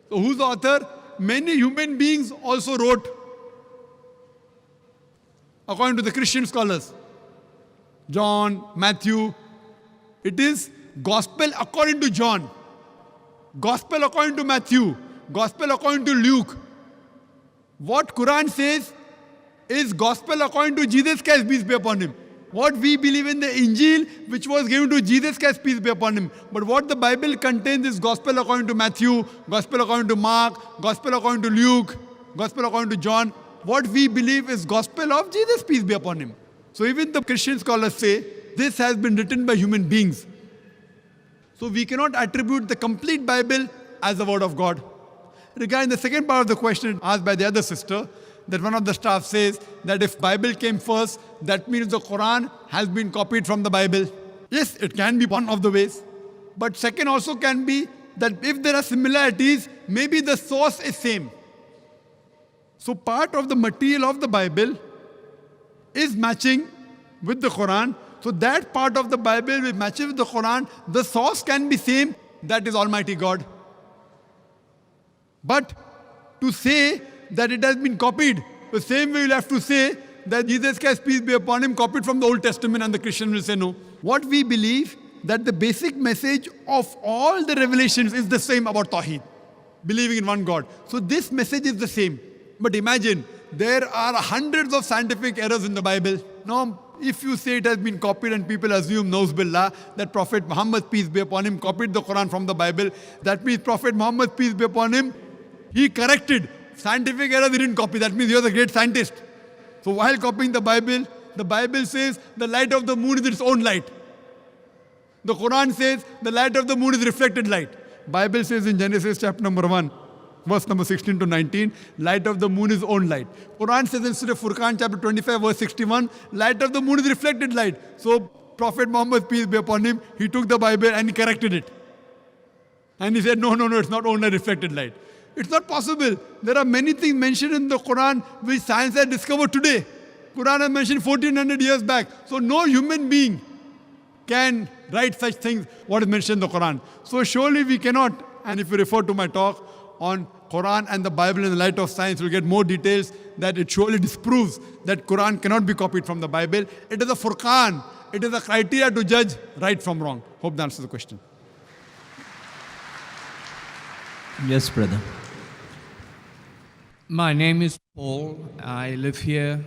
So who's the author? Many human beings also wrote, according to the Christian scholars. John, Matthew. It is gospel according to John. Gospel according to Matthew, Gospel according to Luke. What Quran says is Gospel according to Jesus Christ, peace be upon him. What we believe in the Injil, which was given to Jesus Christ, peace be upon him. But what the Bible contains is Gospel according to Matthew, Gospel according to Mark, Gospel according to Luke, Gospel according to John. What we believe is Gospel of Jesus, peace be upon him. So even the Christian scholars say, this has been written by human beings. So we cannot attribute the complete Bible as the word of God. Regarding the second part of the question asked by the other sister, that one of the staff says that if Bible came first, that means the Quran has been copied from the Bible. Yes, it can be one of the ways. But second also can be that if there are similarities, maybe the source is same. So part of the material of the Bible is matching with the Quran. So that part of the Bible which matches with the Quran, the source can be same, that is Almighty God. But to say that it has been copied, the same way you'll have to say that Jesus Christ, peace be upon him, copied from the Old Testament, and the Christian will say no. What we believe, that the basic message of all the revelations is the same about Tawheed, believing in one God. So this message is the same. But imagine, there are hundreds of scientific errors in the Bible. Now, if you say it has been copied and people assume, Nauz Billah, that Prophet Muhammad, peace be upon him, copied the Quran from the Bible, that means Prophet Muhammad, peace be upon him, he corrected. Scientific errors he didn't copy. That means he was a great scientist. So while copying the Bible says the light of the moon is its own light. The Quran says the light of the moon is reflected light. Bible says in Genesis chapter number 1, verse number 16 to 19, light of the moon is own light. Quran says in Surah Furqan chapter 25, verse 61, light of the moon is reflected light. So Prophet Muhammad, peace be upon him, he took the Bible and he corrected it. And he said, no, it's not only reflected light. It's not possible. There are many things mentioned in the Quran which science has discovered today. Quran has mentioned 1400 years back. So no human being can write such things, what is mentioned in the Quran. So surely we cannot. And if you refer to my talk on Quran and the Bible in the light of science, you'll get more details that it surely disproves that Quran cannot be copied from the Bible. It is a Furqan. It is a criteria to judge right from wrong. Hope that answers the question. Yes, brother. My name is Paul. I live here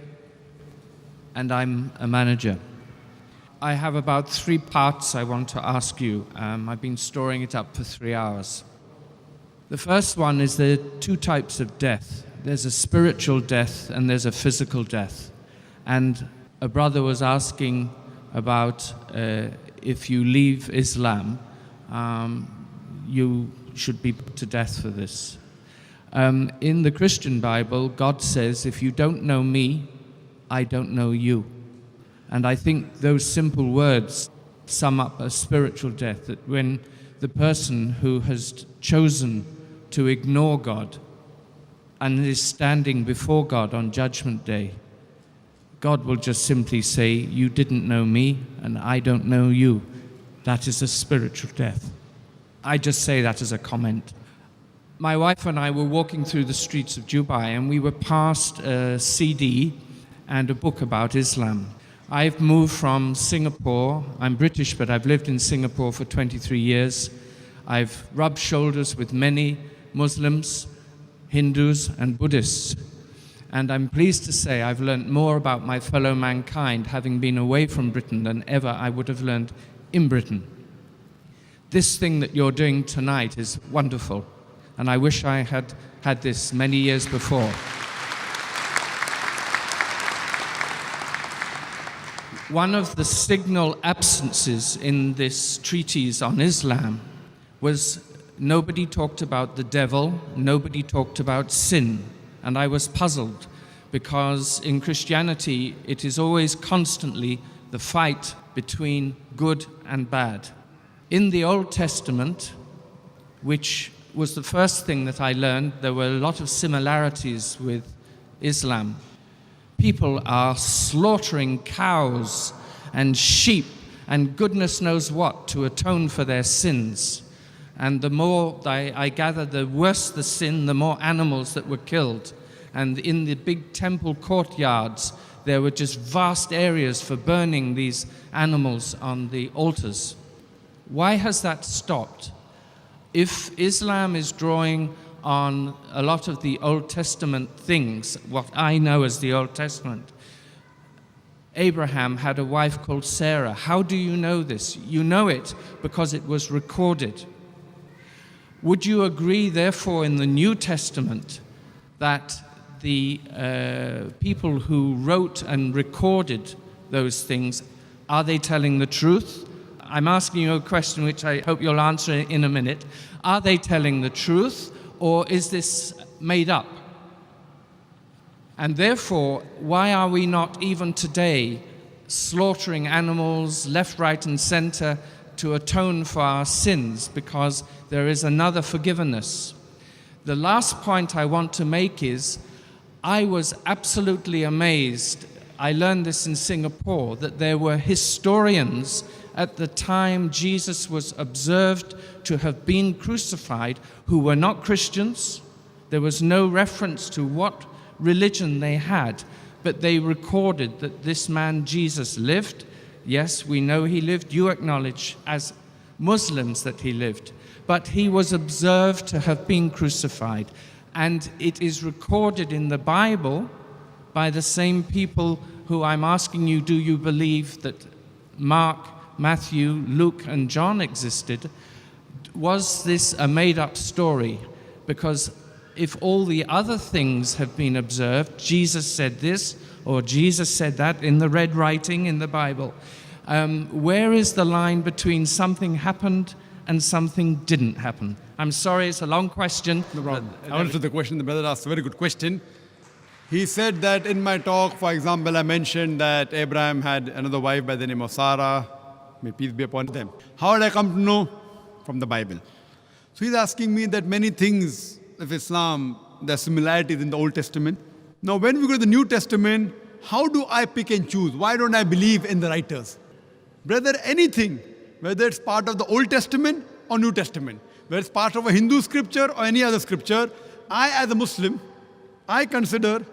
and I'm a manager. I have about 3 parts I want to ask you. I've been storing it up for 3 hours. The first one is there are 2 types of death. There's a spiritual death and there's a physical death. And a brother was asking about if you leave Islam, you should be put to death for this. In the Christian Bible, God says, if you don't know me, I don't know you. And I think those simple words sum up a spiritual death, that when the person who has chosen to ignore God and is standing before God on Judgment Day, God will just simply say, you didn't know me and I don't know you. That is a spiritual death. I just say that as a comment. My wife and I were walking through the streets of Dubai and we were past a CD and a book about Islam. I've moved from Singapore. I'm British, but I've lived in Singapore for 23 years. I've rubbed shoulders with many Muslims, Hindus, and Buddhists. And I'm pleased to say I've learned more about my fellow mankind having been away from Britain than ever I would have learned in Britain. This thing that you're doing tonight is wonderful, and I wish I had had this many years before. One of the signal absences in this treatise on Islam was nobody talked about the devil, nobody talked about sin. And I was puzzled because in Christianity it is always constantly the fight between good and bad. In the Old Testament, which was the first thing that I learned, there were a lot of similarities with Islam. People are slaughtering cows and sheep and goodness knows what to atone for their sins. And the more I gather, the worse the sin, the more animals that were killed. And in the big temple courtyards, there were just vast areas for burning these animals on the altars. Why has that stopped? If Islam is drawing on a lot of the Old Testament things, what I know as the Old Testament, Abraham had a wife called Sarah. How do you know this? You know it because it was recorded. Would you agree, therefore, in the New Testament that the people who wrote and recorded those things, are they telling the truth? I'm asking you a question which I hope you'll answer in a minute. Are they telling the truth, or is this made up? And therefore, why are we not even today slaughtering animals left, right, and center to atone for our sins, because there is another forgiveness? The last point I want to make is, I was absolutely amazed, I learned this in Singapore, that there were historians at the time Jesus was observed to have been crucified who were not Christians. There was no reference to what religion they had, but they recorded that this man Jesus lived. Yes, we know he lived. You acknowledge as Muslims that he lived. But he was observed to have been crucified. And it is recorded in the Bible by the same people who I'm asking you, do you believe that Mark, Matthew, Luke, and John existed? Was this a made-up story? Because if all the other things have been observed, Jesus said this, or Jesus said that in the red writing in the Bible, where is the line between something happened and something didn't happen? I'm sorry, it's a long question. No problem. I answered the question. The brother asked a very good question. He said that in my talk, for example, I mentioned that Abraham had another wife by the name of Sarah. may peace be upon them. How did I come to know? From the Bible. So he's asking me that many things of Islam, there are similarities in the Old Testament. Now when we go to the New Testament, how do I pick and choose? Why don't I believe in the writers? Brother, anything, whether it's part of the Old Testament or New Testament, whether it's part of a Hindu scripture or any other scripture, I as a Muslim, I consider,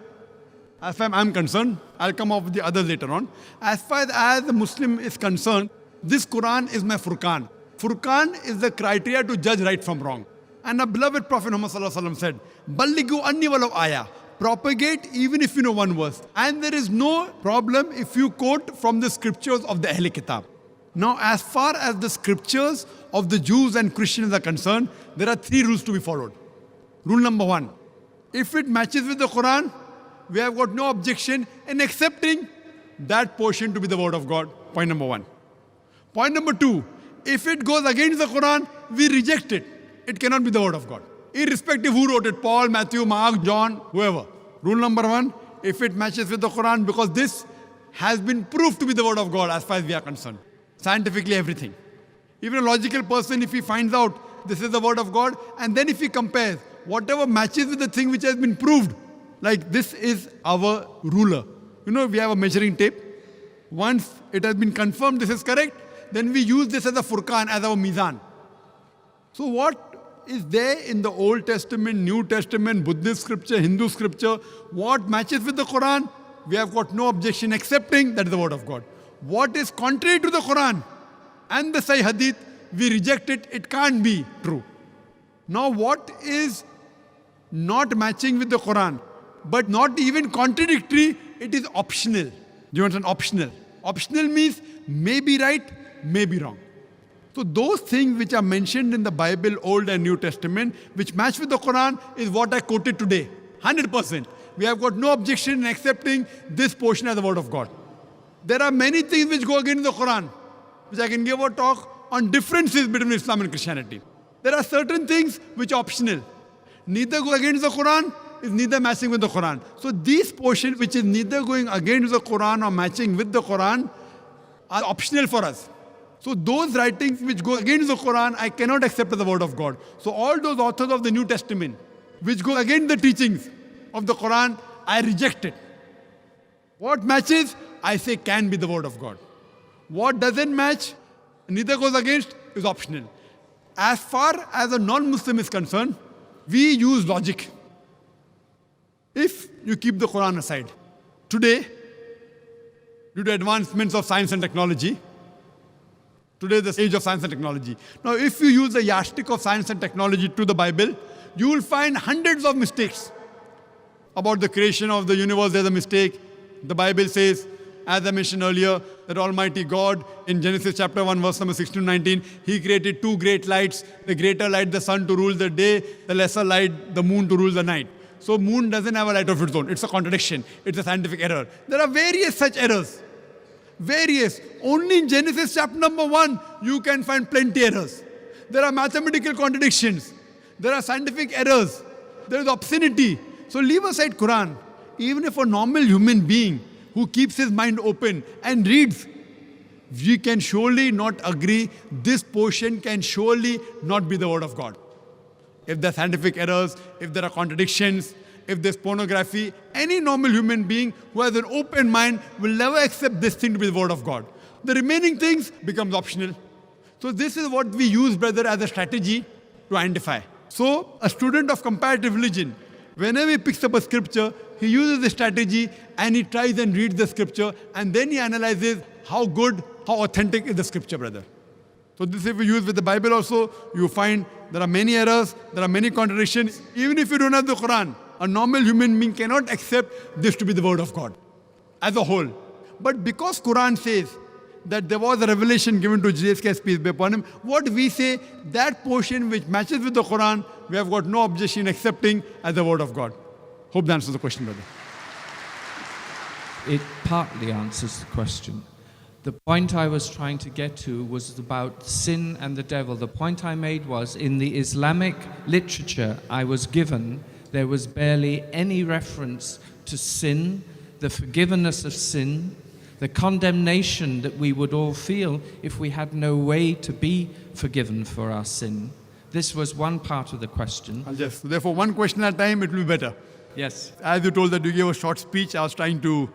as far as I'm concerned, I'll come up with the others later on, as far as a Muslim is concerned, this Quran is my Furqan. Furqan is the criteria to judge right from wrong. And our beloved Prophet Muhammad said, Ballighu anni walau ayah. Propagate even if you know one verse. And there is no problem if you quote from the scriptures of the Ahl Kitab. Now, as far as the scriptures of the Jews and Christians are concerned, there are 3 rules to be followed. Rule number 1, if it matches with the Quran, we have got no objection in accepting that portion to be the word of God. Point number 1. Point number 2, if it goes against the Quran, we reject it. It cannot be the word of God. Irrespective who wrote it, Paul, Matthew, Mark, John, whoever. Rule number 1, if it matches with the Quran, because this has been proved to be the word of God as far as we are concerned. Scientifically, everything. Even a logical person, if he finds out this is the word of God, and then if he compares whatever matches with the thing which has been proved, like this is our ruler. You know, we have a measuring tape. Once it has been confirmed this is correct, then we use this as a Furqan, as our Mizan. So what is there in the Old Testament, New Testament, Buddhist scripture, Hindu scripture, what matches with the Quran, we have got no objection accepting that is the word of God. What is contrary to the Quran and the Sahih Hadith, we reject it, it can't be true. Now what is not matching with the Quran, but not even contradictory, it is optional. Do you understand? Optional. Optional means may be right, may be wrong. So those things which are mentioned in the Bible, Old and New Testament, which match with the Quran, is what I quoted today. 100%. We have got no objection in accepting this portion as the word of God. There are many things which go against the Quran, which I can give a talk on differences between Islam and Christianity. There are certain things which are optional. Neither go against the Quran, is neither matching with the Quran. So these portions which is neither going against the Quran or matching with the Quran are optional for us. So those writings which go against the Quran, I cannot accept as the word of God. So all those authors of the New Testament which go against the teachings of the Quran, I reject it. What matches, I say can be the word of God. What doesn't match, neither goes against, is optional. As far as a non-Muslim is concerned, we use logic. If you keep the Quran aside, today, due to advancements of science and technology, today is the age of science and technology. Now, if you use the yardstick of science and technology to the Bible, you will find hundreds of mistakes. About the creation of the universe, there's a mistake. The Bible says, as I mentioned earlier, that Almighty God, in Genesis chapter 1, verse number 16 to 19, He created 2 great lights. The greater light, the sun, to rule the day. The lesser light, the moon, to rule the night. So moon doesn't have a light of its own. It's a contradiction. It's a scientific error. There are various such errors. Various. Only in Genesis chapter number 1, you can find plenty errors. There are mathematical contradictions. There are scientific errors. There is obscenity. So leave aside Quran. Even if a normal human being who keeps his mind open and reads, we can surely not agree, this portion can surely not be the word of God. If there are scientific errors, if there are contradictions, if there's pornography, any normal human being who has an open mind will never accept this thing to be the word of God. The remaining things becomes optional. So this is what we use, brother, as a strategy to identify. So a student of comparative religion, whenever he picks up a scripture, he uses the strategy and he tries and reads the scripture and then he analyzes how good, how authentic is the scripture, brother. So this if you use with the Bible also, you find there are many errors, there are many contradictions. Even if you don't have the Quran, a normal human being cannot accept this to be the word of God as a whole. But because Quran says that there was a revelation given to Jesus Christ, peace be upon him, what we say, that portion which matches with the Quran, we have got no objection accepting as the word of God. Hope that answers the question, brother. It partly answers the question. The point I was trying to get to was about sin and the devil. The point I made was, in the Islamic literature I was given, there was barely any reference to sin, the forgiveness of sin, the condemnation that we would all feel if we had no way to be forgiven for our sin. This was one part of the question. Yes, therefore one question at a time, it will be better. Yes. As you told that you gave a short speech, I was trying to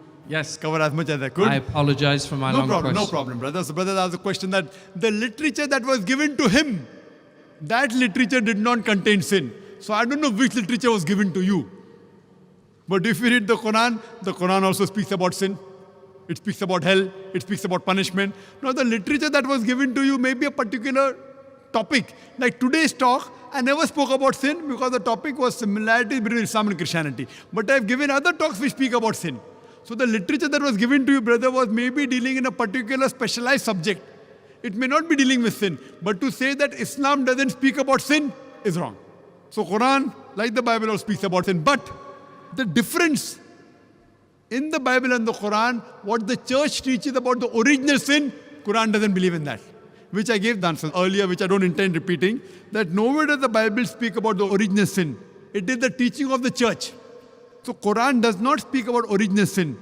cover as much as I could. I apologize for my long question. No problem, brother. So brother asked a question that the literature that was given to him, that literature did not contain sin. So I don't know which literature was given to you. But if you read the Quran also speaks about sin. It speaks about hell. It speaks about punishment. Now the literature that was given to you may be a particular topic. Like today's talk, I never spoke about sin because the topic was similarity between Islam and Christianity. But I've given other talks which speak about sin. So the literature that was given to you, brother, was maybe dealing in a particular specialized subject. It may not be dealing with sin. But to say that Islam doesn't speak about sin is wrong. So Quran, like the Bible, also speaks about sin. But the difference in the Bible and the Quran, what the church teaches about the original sin, Quran doesn't believe in that. Which I gave the answer earlier, which I don't intend repeating, that nowhere does the Bible speak about the original sin. It is the teaching of the church. So Quran does not speak about original sin.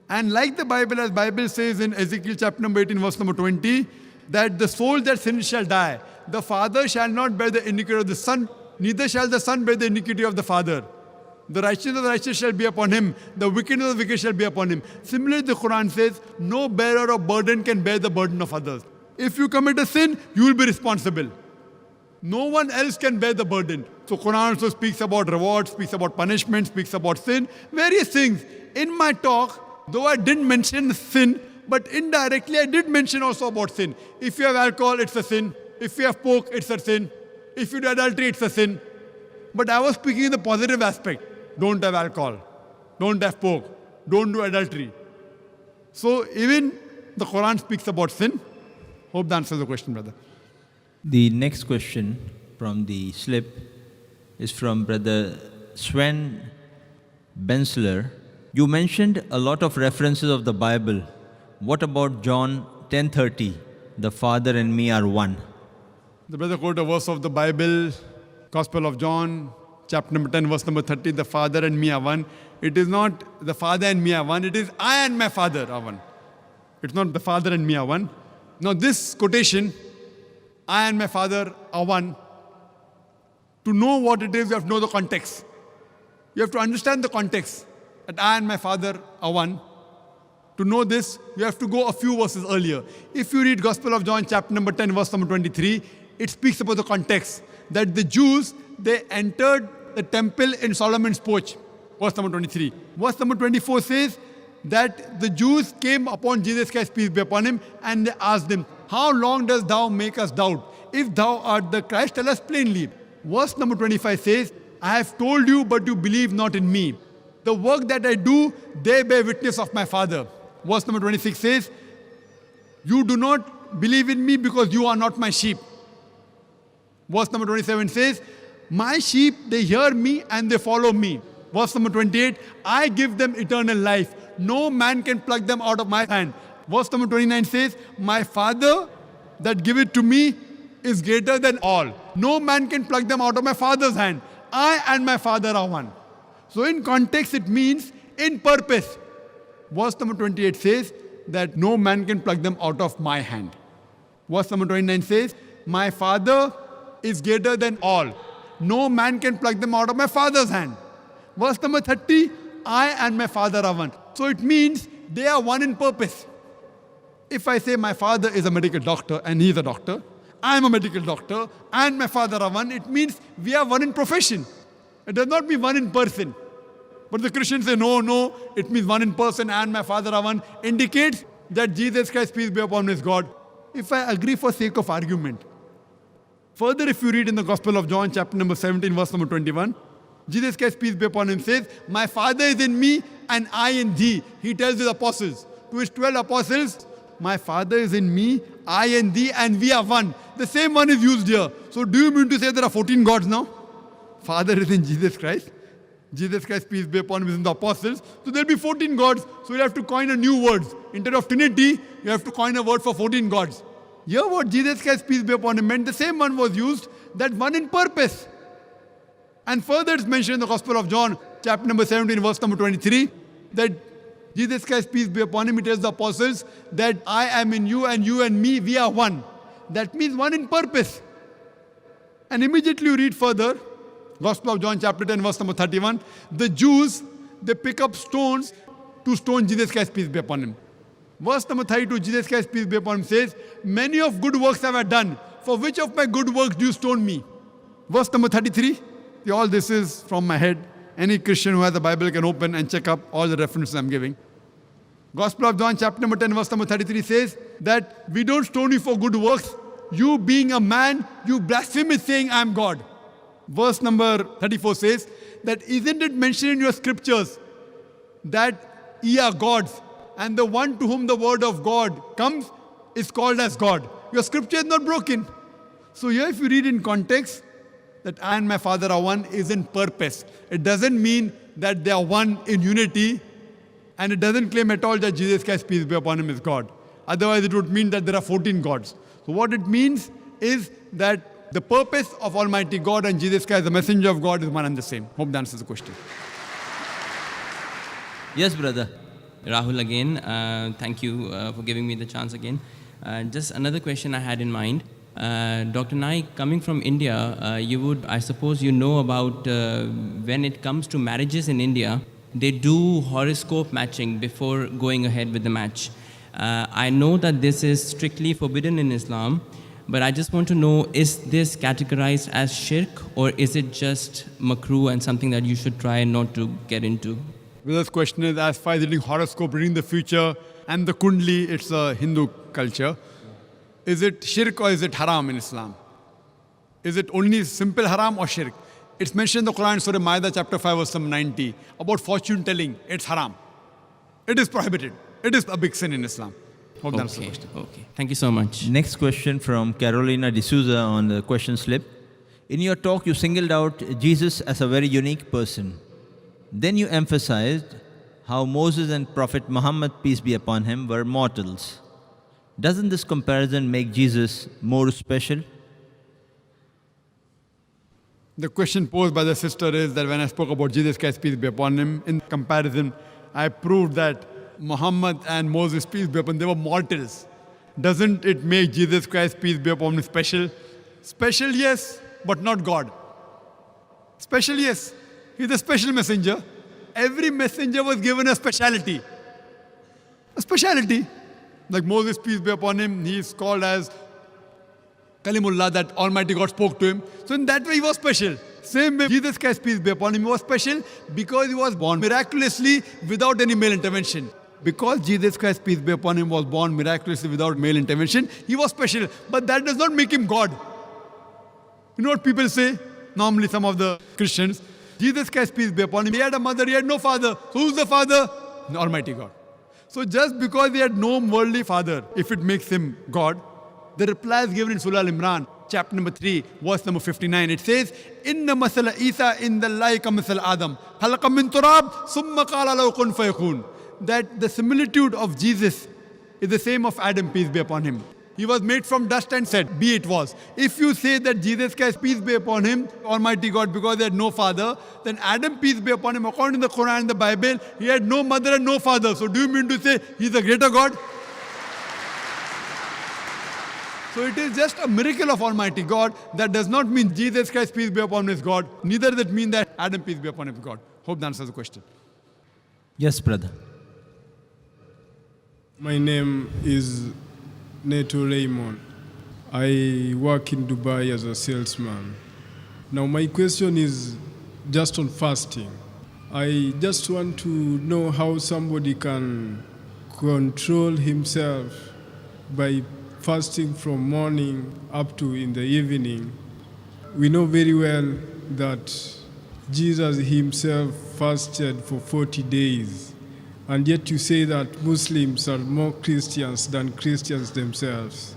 And like the Bible, as Bible says in Ezekiel chapter number 18, verse number 20, that the soul that sins shall die. The father shall not bear the iniquity of the son, neither shall the son bear the iniquity of the father. The righteousness of the righteous shall be upon him. The wickedness of the wicked shall be upon him. Similarly, the Quran says, no bearer of burden can bear the burden of others. If you commit a sin, you will be responsible. No one else can bear the burden. So Quran also speaks about reward, speaks about punishment, speaks about sin, various things. In my talk, though I didn't mention sin, but indirectly I did mention also about sin. If you have alcohol, it's a sin. If you have pork, it's a sin. If you do adultery, it's a sin. But I was speaking in the positive aspect. Don't have alcohol. Don't have pork. Don't do adultery. So even the Quran speaks about sin. Hope that answers the question, brother. The next question from the slip is from Brother Sven Bensler. You mentioned a lot of references of the Bible. What about John 10:30? The Father and me are one. The brother quoted a verse of the Bible, Gospel of John, chapter number 10, verse number 30, the Father and me are one. It is not the Father and me are one, it is I and my Father are one. It's not the Father and me are one. Now this quotation, I and my Father are one, to know what it is, you have to know the context. You have to understand the context, that I and my Father are one. To know this, you have to go a few verses earlier. If you read Gospel of John, chapter number 10, verse number 23, it speaks about the context, that the Jews, they entered the temple in Solomon's porch. Verse number 23. Verse number 24 says that the Jews came upon Jesus Christ, peace be upon him, and they asked him, how long dost thou make us doubt? If thou art the Christ, tell us plainly. Verse number 25 says, I have told you, but you believe not in me. The work that I do, they bear witness of my Father. Verse number 26 says, you do not believe in me because you are not my sheep. Verse number 27 says, my sheep, they hear me and they follow me. Verse number 28, I give them eternal life. No man can pluck them out of my hand. Verse number 29 says, my Father that giveth to me is greater than all. No man can pluck them out of my Father's hand. I and my Father are one. So in context, it means in purpose. Verse number 28 says that no man can pluck them out of my hand. Verse number 29 says, my Father is greater than all. No man can pluck them out of my Father's hand. Verse number 30, I and my Father are one. So it means they are one in purpose. If I say my father is a medical doctor and he is a doctor, I am a medical doctor and my father are one, it means we are one in profession. It does not mean one in person. But the Christians say, no, it means one in person and my Father are one, indicates that Jesus Christ, peace be upon him, is God. If I agree for sake of argument. Further, if you read in the Gospel of John, chapter number 17, verse number 21, Jesus Christ, peace be upon him, says, my Father is in me and I in thee. He tells his apostles, to his 12 apostles, my Father is in me, I in thee, and we are one. The same one is used here. So do you mean to say there are 14 gods now? Father is in Jesus Christ. Jesus Christ, peace be upon him, is in the apostles. So there will be 14 gods. So you have to coin a new word. Instead of Trinity, you have to coin a word for 14 gods. Here what Jesus Christ, peace be upon him, meant the same one was used, that one in purpose. And further it's mentioned in the Gospel of John, chapter number 17, verse number 23, that Jesus Christ, peace be upon him, he tells the apostles that I am in you and you and me, we are one. That means one in purpose. And immediately you read further, Gospel of John chapter 10 verse number 31, the Jews, they pick up stones to stone Jesus Christ, peace be upon him. Verse number 32, Jesus Christ, peace be upon him, says, many of good works have I done. For which of my good works do you stone me? Verse number 33, all this is from my head. Any Christian who has a Bible can open and check up all the references I'm giving. Gospel of John chapter number 10 verse number 33 says that we don't stone you for good works. You being a man, you blaspheme saying I am God. Verse number 34 says that isn't it mentioned in your scriptures that ye are gods and the one to whom the word of God comes is called as God. Your scripture is not broken. So here if you read in context, that I and my Father are one is in purpose. It doesn't mean that they are one in unity, and it doesn't claim at all that Jesus Christ, peace be upon him, is God. Otherwise it would mean that there are 14 gods. So what it means is that the purpose of Almighty God and Jesus Christ, the messenger of God, is one and the same. Hope that answers the question. Yes, brother. Rahul again, thank you for giving me the chance again. Just another question I had in mind. Dr. Naik, coming from India, you would, I suppose you know about when it comes to marriages in India, they do horoscope matching before going ahead with the match. I know that this is strictly forbidden in Islam, but I just want to know, is this categorized as shirk or is it just makruh and something that you should try not to get into? This question is as far as reading horoscope, reading the future, and the kundli, it's a Hindu culture. Is it shirk or is it haram in Islam? Is it only simple haram or shirk? It's mentioned in the Quran, Surah Ma'idah chapter 5 verse 90, about fortune telling. It's haram. It is prohibited. It is a big sin in Islam. Hope that's the question. Okay, thank you so much. Next question from Carolina D'Souza on the question slip. In your talk, you singled out Jesus as a very unique person. Then you emphasized how Moses and Prophet Muhammad, peace be upon him, were mortals. Doesn't this comparison make Jesus more special? The question posed by the sister is that when I spoke about Jesus Christ, peace be upon him, in comparison, I proved that Muhammad and Moses, peace be upon him, they were mortals. Doesn't it make Jesus Christ, peace be upon him, special? Special, yes, but not God. Special, yes. He's a special messenger. Every messenger was given a speciality. A speciality. Like Moses, peace be upon him, he is called as Kalimullah, that Almighty God spoke to him. So in that way he was special. Same way Jesus Christ, peace be upon him, he was special because he was born miraculously without any male intervention. Because Jesus Christ, peace be upon him, was born miraculously without male intervention, he was special. But that does not make him God. You know what people say? Normally some of the Christians, Jesus Christ, peace be upon him, he had a mother, he had no father. So who's the father? The Almighty God. So just because he had no worldly father, if it makes him God, the reply is given in Surah Al-Imran, chapter number 3, verse number 59. It says, Inna masala Isa in the like masala Adam. Halaka min turab, summa qala lahu kun fayakun. That the similitude of Jesus is the same of Adam, peace be upon him. He was made from dust and said, be it was. If you say that Jesus Christ, peace be upon him, Almighty God, because he had no father, then Adam, peace be upon him, according to the Quran and the Bible, he had no mother and no father. So do you mean to say he's a greater God? So it is just a miracle of Almighty God. That does not mean Jesus Christ, peace be upon him, is God. Neither does it mean that Adam, peace be upon him, is God. Hope that answers the question. Yes, brother. My name is Neto Raymond. I work in Dubai as a salesman. Now my question is just on fasting. I just want to know how somebody can control himself by fasting from morning up to in the evening. We know very well that Jesus himself fasted for 40 days. And yet you say that Muslims are more Christians than Christians themselves.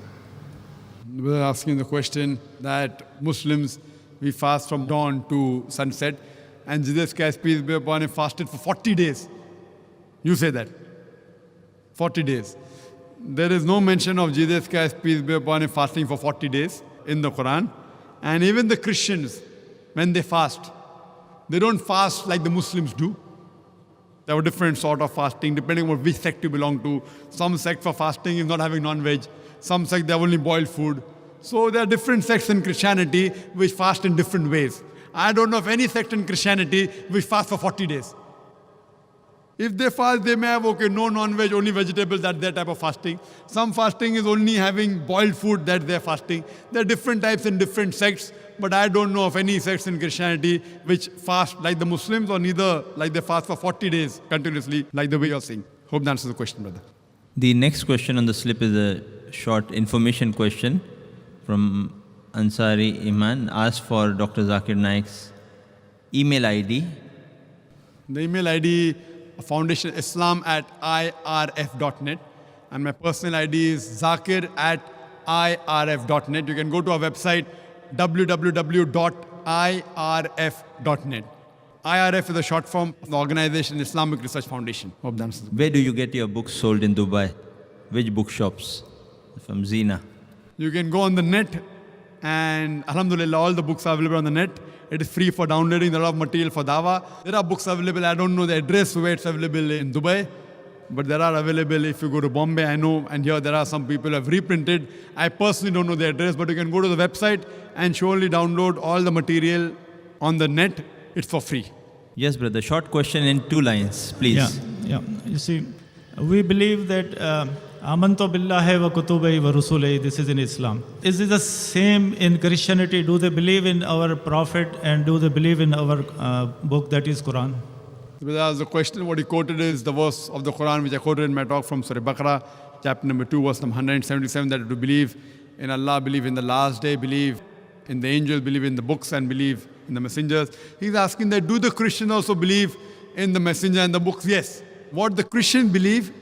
We're asking the question that Muslims, we fast from dawn to sunset, and Jesus Christ, peace be upon him, fasted for 40 days. You say that. 40 days. There is no mention of Jesus Christ, peace be upon him, fasting for 40 days in the Quran. And even the Christians, when they fast, they don't fast like the Muslims do. There were different sort of fasting depending on which sect you belong to. Some sect for fasting is not having non-veg. Some sect they have only boiled food. So there are different sects in Christianity which fast in different ways. I don't know of any sect in Christianity which fast for 40 days. If they fast, they may have, no non-veg, only vegetables, that's their type of fasting. Some fasting is only having boiled food, that's their fasting. There are different types in different sects, but I don't know of any sects in Christianity which fast like the Muslims or neither like they fast for 40 days continuously like the way you're saying. Hope that answers the question, brother. The next question on the slip is a short information question from Ansari Iman. Asked for Dr. Zakir Naik's email ID. The email ID, Foundation Islam @irf.net, and my personal ID is zakir@irf.net. You can go to our website www.irf.net. IRF is a short form of the organization Islamic Research Foundation. Hope that answers. Where do you get your books sold in Dubai? Which bookshops? From Zina. You can go on the net, and alhamdulillah, all the books are available on the net. It is free for downloading. There are a lot of material for dawah. There are books available. I don't know the address where it's available in Dubai, but there are available if you go to Bombay, I know, and here there are some people who have reprinted. I personally don't know the address, but you can go to the website and surely download all the material on the net. It's for free. Yes, brother. Short question in 2 lines, please. Yeah. You see, we believe that Amantu billahi wa kutubihi wa rusulihi, this is in Islam. Is it the same in Christianity? Do they believe in our prophet and do they believe in our book, that is Quran? As the question, what he quoted is the verse of the Quran which I quoted in my talk from Surah Baqarah, chapter number 2, verse number 177, that to believe in Allah, believe in the last day, believe in the angels, believe in the books, and believe in the messengers. He's asking that do the Christians also believe in the messenger and the books? Yes. What the Christians believe,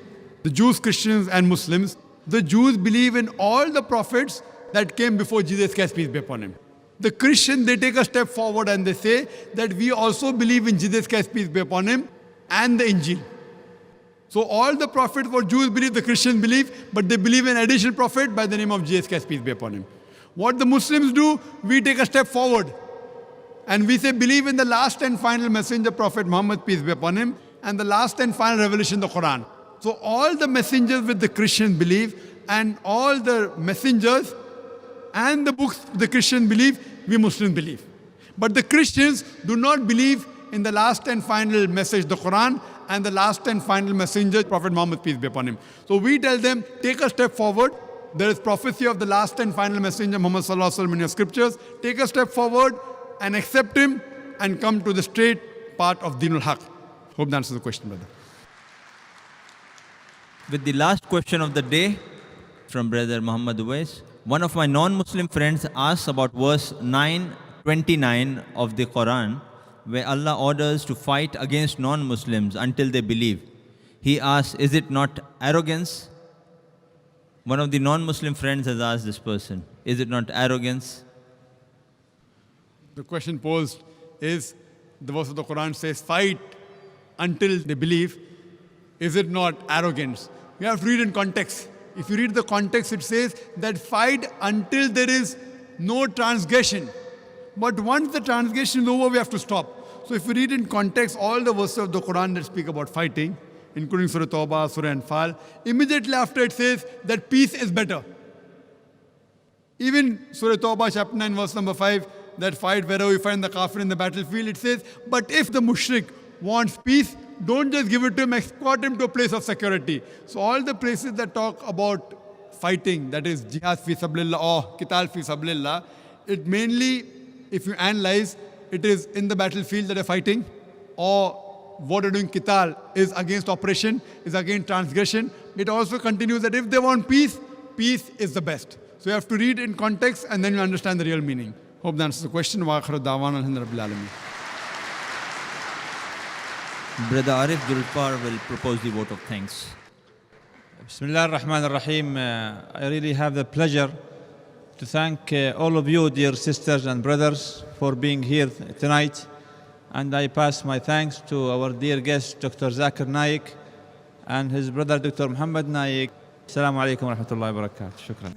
the Jews, Christians, and Muslims, the Jews believe in all the prophets that came before Jesus Christ, peace be upon him. The Christian, they take a step forward and they say that we also believe in Jesus Christ, peace be upon him, and the Injil. So all the prophets, what Jews believe, the Christians believe, but they believe in additional prophet by the name of Jesus Christ, peace be upon him. What the Muslims do, we take a step forward and we say believe in the last and final messenger, Prophet Muhammad, peace be upon him, and the last and final revelation, the Quran. So all the messengers with the Christians believe, and all the messengers and the books the Christians believe, we Muslims believe. But the Christians do not believe in the last and final message, the Quran, and the last and final messenger, Prophet Muhammad, peace be upon him. So we tell them, take a step forward. There is prophecy of the last and final messenger, Muhammad sallallahu alaihi wasallam, in your scriptures. Take a step forward and accept him and come to the straight path of Dinul Haq. Hope that answers the question, brother. With the last question of the day from Brother Muhammad Uwais, one of my non-Muslim friends asks about verse 9:29 of the Quran, where Allah orders to fight against non-Muslims until they believe. He asks, is it not arrogance? One of the non-Muslim friends has asked this person, is it not arrogance? The question posed is, the verse of the Quran says, fight until they believe. Is it not arrogance? You have to read in context. If you read the context, it says that fight until there is no transgression. But once the transgression is over, we have to stop. So if you read in context all the verses of the Quran that speak about fighting, including Surah Tawbah, Surah Anfal, immediately after it says that peace is better. Even Surah Tawbah, chapter 9, verse number 5, that fight wherever you find the kafir in the battlefield, it says, but if the mushrik wants peace, don't just give it to him, escort him to a place of security. So all the places that talk about fighting, that is jihad fi sabilillah or qital fi sabilillah, it mainly, if you analyze, it is in the battlefield that are fighting, or what are doing qital is against oppression, is against transgression. It also continues that if they want peace, peace is the best. So you have to read in context and then you understand the real meaning. Hope that answers the question. Wa akhiru da'wana alhamdulillahi rabbil alamin. Brother Arif Gulpar will propose the vote of thanks. Bismillah ar-Rahman ar-Rahim. I really have the pleasure to thank all of you, dear sisters and brothers, for being here tonight. And I pass my thanks to our dear guest, Dr. Zakir Naik, and his brother, Dr. Muhammad Naik. Assalamu alaikum wa rahmatullahi wa barakatuh. Shukran.